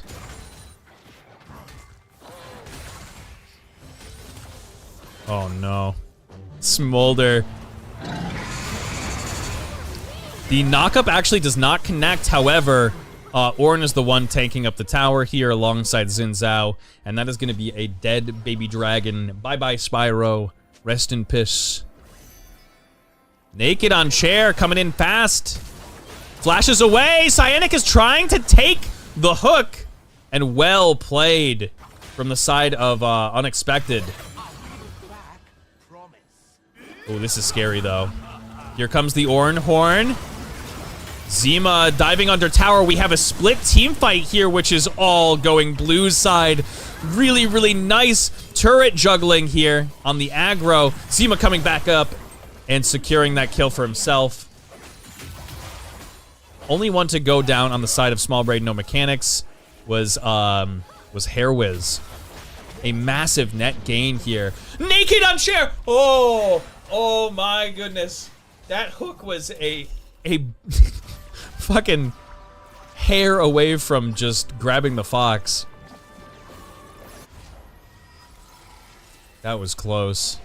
Oh no. Smolder. The knockup actually does not connect, however, Ornn is the one tanking up the tower here alongside Xin Zhao, and that is going to be a dead baby dragon. Bye-bye, Spyro. Rest in peace. Naked on chair, coming in fast. Flashes away. Cyanic is trying to take the hook, and well played from the side of Unexpected. Oh, this is scary, though. Here comes the Ornn Horn. Zima diving under tower. We have a split team fight here, which is all going Blue's side. Really, really nice turret juggling here on the aggro. Zima coming back up and securing that kill for himself. Only one to go down on the side of Small Braid No Mechanics was Hair Wiz. A massive net gain here. Naked on chair! Oh my goodness. That hook was a fucking hair away from just grabbing the fox. That was close.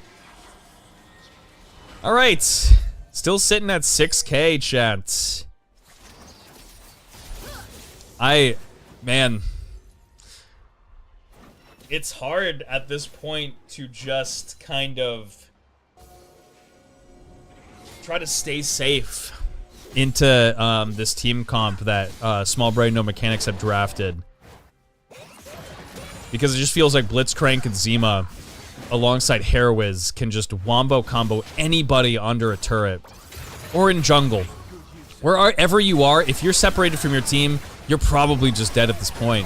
All right. Still sitting at 6K, chat. Man. It's hard at this point to just kind of try to stay safe into this team comp that Small Braid No Mechanics have drafted. Because it just feels like Blitzcrank and Zima alongside Hairwiz can just wombo combo anybody under a turret or in jungle. Wherever you are, if you're separated from your team, you're probably just dead at this point.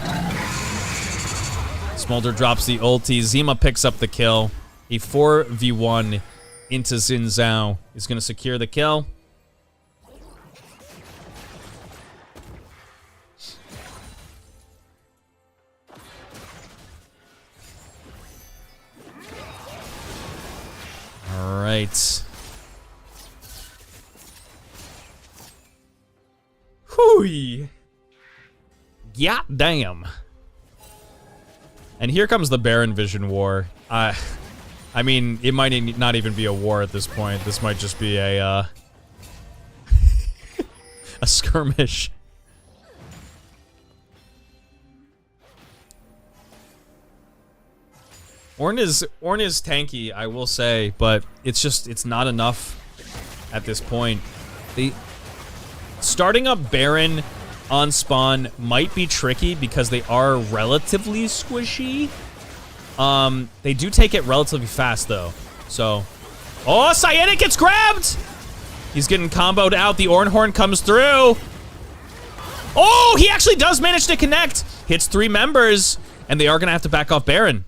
Smolder drops the ulti. Zima picks up the kill. A 4v1 into Xin Zhao is going to secure the kill. All right. Hooey. Yeah, damn. And here comes the Baron Vision War. I mean, it might not even be a war at this point. This might just be a a skirmish. Ornn is tanky, I will say, but it's not enough at this point. Starting up Baron on spawn might be tricky because they are relatively squishy. They do take it relatively fast though. So, oh, Cyanic gets grabbed. He's getting comboed out. The Ornn Horn comes through. Oh, he actually does manage to connect. Hits 3 members, and they are gonna have to back off Baron.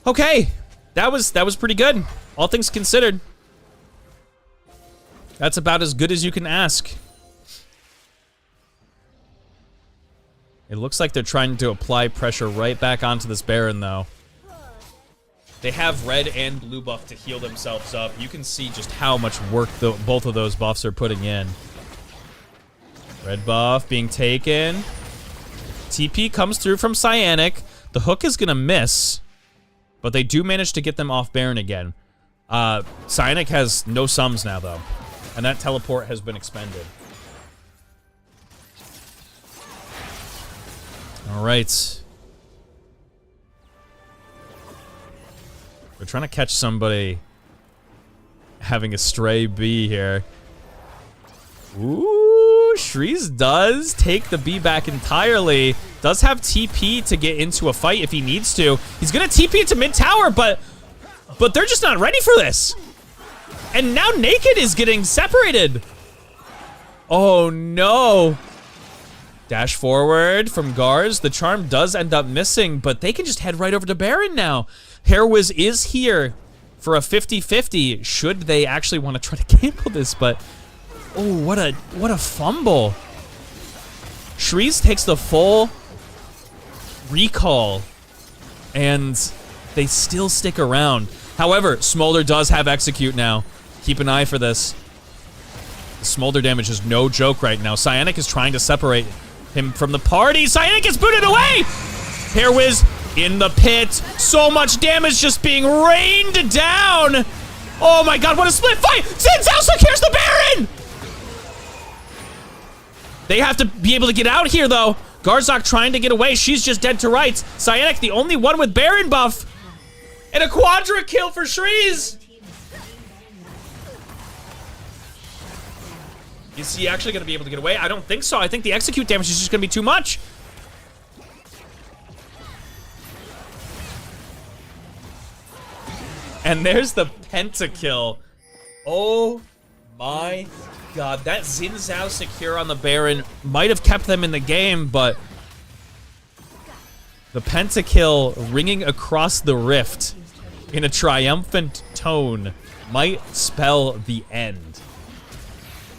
Okay, that was pretty good, all things considered. That's about as good as you can ask. It looks like they're trying to apply pressure right back onto this Baron, though. They have red and blue buff to heal themselves up. You can see just how much work both of those buffs are putting in. Red buff being taken. TP comes through from Cyanic. The hook is going to miss, but they do manage to get them off Baron again. Cyanic has no sums now, though. And that teleport has been expended. All right. We're trying to catch somebody having a stray bee here. Ooh, Shreeze does take the bee back entirely. Does have TP to get into a fight if he needs to. He's gonna TP into mid tower, but they're just not ready for this. And now Naked is getting separated. Oh no. Dash forward from Gars. The charm does end up missing, but they can just head right over to Baron now. Hairwiz is here for a 50-50. Should they actually want to try to gamble this, but oh, what a fumble. Shreeze takes the full recall, and they still stick around. However, Smolder does have execute now. Keep an eye for this. The Smolder damage is no joke right now. Cyanic is trying to separate him from the party. Cyanic gets booted away! Hairwiz in the pit. So much damage just being rained down. Oh my god, what a split fight! Xin Zhao secures the Baron! They have to be able to get out here, though. Garzok trying to get away. She's just dead to rights. Cyanic, the only one with Baron buff. And a quadra kill for Shreeze. Is he actually going to be able to get away? I don't think so. I think the execute damage is just going to be too much. And there's the pentakill. Oh my god. That Xin Zhao secure on the Baron might have kept them in the game, but the pentakill ringing across the rift in a triumphant tone might spell the end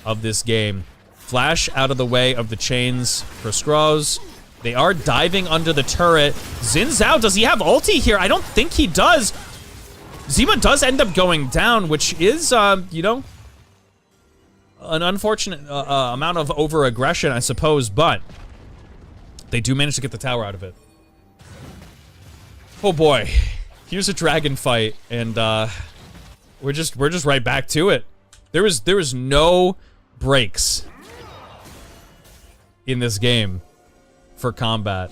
of this game. Flash out of the way of the chains for Skroz. They are diving under the turret. Xin Zhao, does he have ulti here? I don't think he does. Zima does end up going down, which is, you know, an unfortunate amount of over-aggression, I suppose, but they do manage to get the tower out of it. Oh boy. Here's a dragon fight, and we're just right back to it. There was no breaks in this game for combat.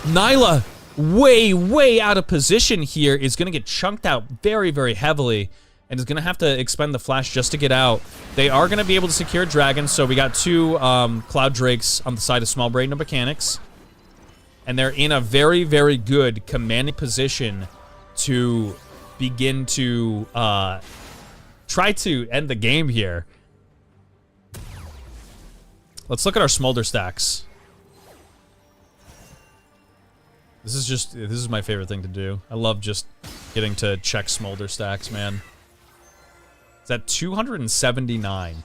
Nyla, way out of position here, is gonna get chunked out very heavily, and is gonna have to expend the flash just to get out. They are gonna be able to secure dragons, so we got two Cloud Drakes on the side of Small Brain and Mechanics. And they're in a very good commanding position to begin to try to end the game here. Let's look at our Smolder stacks. This is my favorite thing to do. I love just getting to check Smolder stacks, man. It's at 279.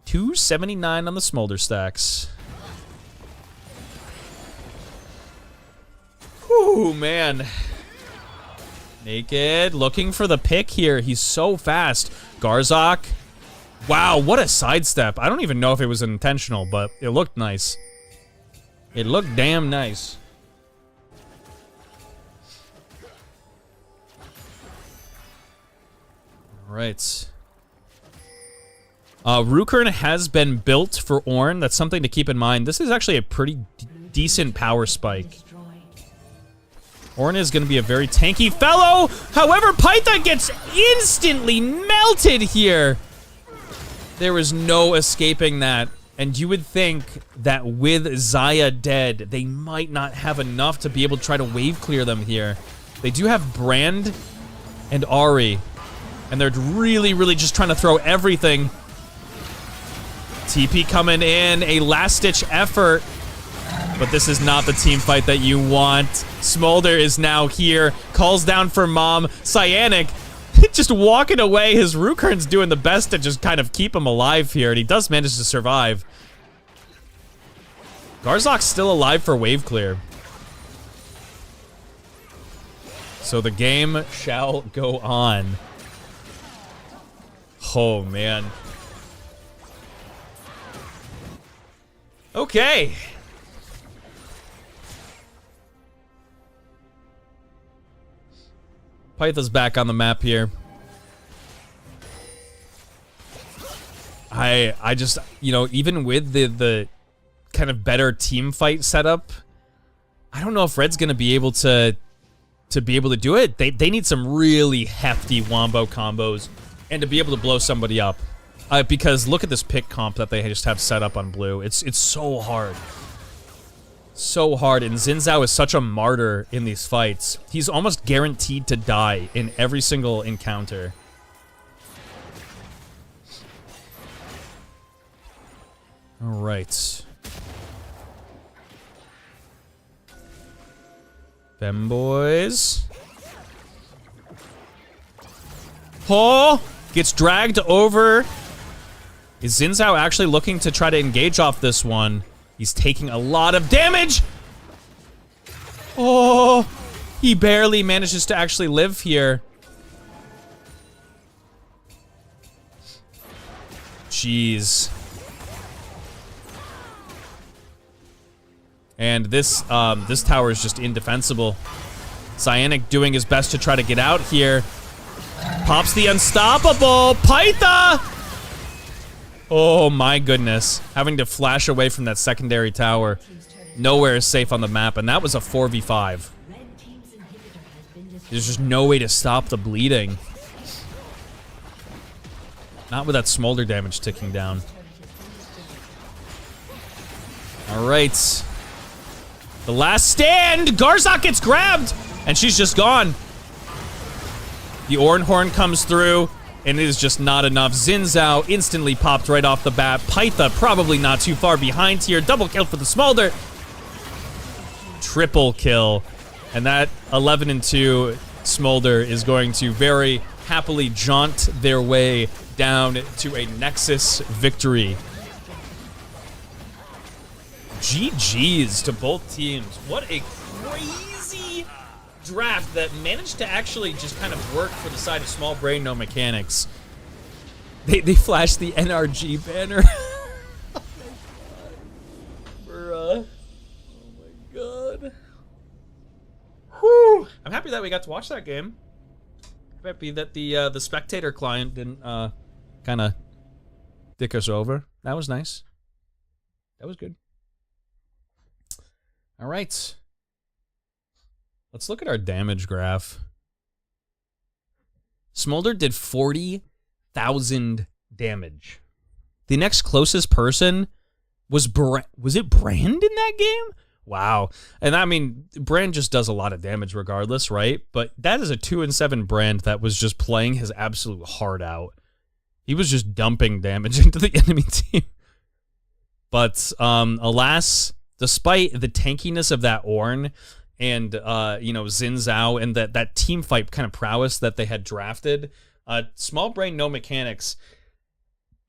279 on the Smolder stacks. Whew, man. Naked, looking for the pick here. He's so fast. Garzok. Wow, what a sidestep. I don't even know if it was intentional, but it looked nice. It looked damn nice. All right. Rukern has been built for Ornn. That's something to keep in mind. This is actually a pretty decent power spike. Ornn is going to be a very tanky fellow. However, Python gets instantly melted here. There is no escaping that. And you would think that with Xayah dead, they might not have enough to be able to try to wave clear them here. They do have Brand and Ahri. And they're really just trying to throw everything. TP coming in, a last-ditch effort. But this is not the team fight that you want. Smolder is now here, calls down for Mom. Cyanic just walking away. His Rukern's doing the best to just kind of keep him alive here, and he does manage to survive. Garzok's still alive for wave clear. So the game shall go on. Oh, man. Okay. Pytha's back on the map here. I just, you know, even with the kind of better team fight setup, I don't know if Red's gonna be able to do it. They need some really hefty wombo combos and to be able to blow somebody up. Because look at this pick comp that they just have set up on blue. It's so hard. So hard, and Xin Zhao is such a martyr in these fights. He's almost guaranteed to die in every single encounter. Alright. Femboys. Oh! Gets dragged over. Is Xin Zhao actually looking to try to engage off this one? He's taking a lot of damage! Oh! He barely manages to actually live here. Jeez. And this tower is just indefensible. Cyanic doing his best to try to get out here. Pops the unstoppable Pytha! Oh my goodness. Having to flash away from that secondary tower. Nowhere is safe on the map, and that was a 4v5. There's just no way to stop the bleeding. Not with that smolder damage ticking down. Alright. The last stand! Garzak gets grabbed! And she's just gone. The Orenhorn comes through, and it is just not enough. Xin Zhao instantly popped right off the bat. Pytha probably not too far behind here. Double kill for the smolder. Triple kill. And that 11-2 smolder is going to very happily jaunt their way down to a Nexus victory. GG's to both teams. What a crazy draft that managed to actually just kind of work for the side of small brain, no mechanics. They flashed the NRG banner. Oh my god. Bruh. Oh my god. Whew. I'm happy that we got to watch that game. I'm happy that the spectator client didn't kind of dick us over. That was nice. That was good. All right. Let's look at our damage graph. Smolder did 40,000 damage. The next closest person was it Brand in that game? Wow. And I mean, Brand just does a lot of damage regardless, right? But that is a 2-7 Brand that was just playing his absolute heart out. He was just dumping damage into the enemy team. But alas, despite the tankiness of that Ornn and you know, Xin Zhao and that team fight kind of prowess that they had drafted, small brain no mechanics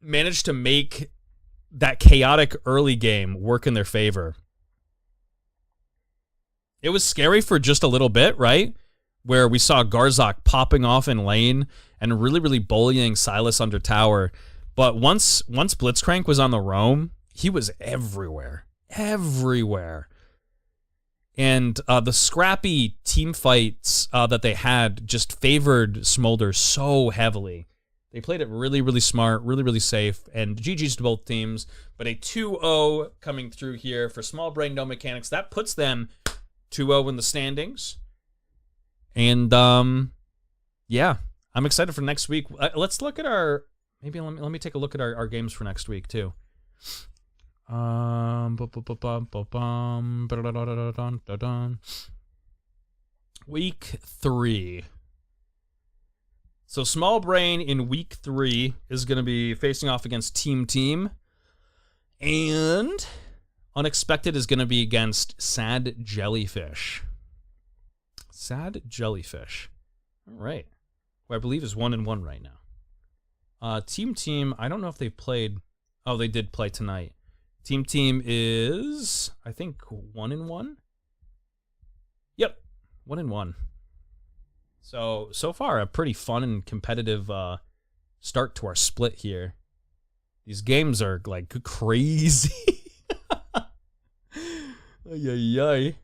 managed to make that chaotic early game work in their favor. It was scary for just a little bit, right? Where we saw Garzak popping off in lane and really bullying Sylas under tower. But once Blitzcrank was on the roam, he was everywhere. Everywhere. And the scrappy team fights that they had just favored Smolder so heavily. They played it really smart, really safe, and GG's to both teams. But a 2-0 coming through here for Small Brain No Mechanics. That puts them 2-0 in the standings. And, yeah, I'm excited for next week. Let's look at our... Maybe let me take a look at our games for next week, too. Week 3. So Small Brain in week 3 is going to be facing off against Team. And Unexpected is going to be against Sad Jellyfish. Sad Jellyfish. All right. Who I believe is 1-1 right now. Team, I don't know if they've played. Oh, they did play tonight. Team is, I think, 1-1. Yep, 1-1. So far, a pretty fun and competitive start to our split here. These games are, like, crazy. Ay.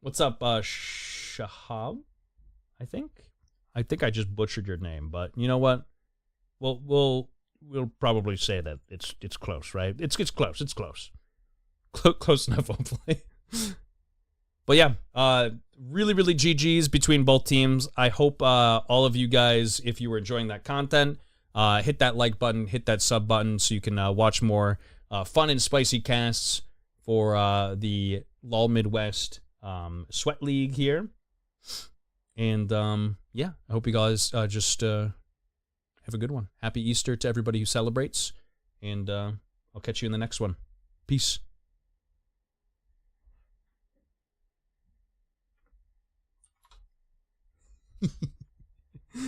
What's up, Shahab? I think? I think I just butchered your name, but you know what? We'll probably say that it's close, right? It's close. It's close. Close enough, hopefully. But yeah, really, really GGs between both teams. I hope all of you guys, if you were enjoying that content, hit that like button, hit that sub button so you can watch more fun and spicy casts for the Lolmidwest Sweat League here. And yeah, I hope you guys just have a good one. Happy Easter to everybody who celebrates. And I'll catch you in the next one. Peace.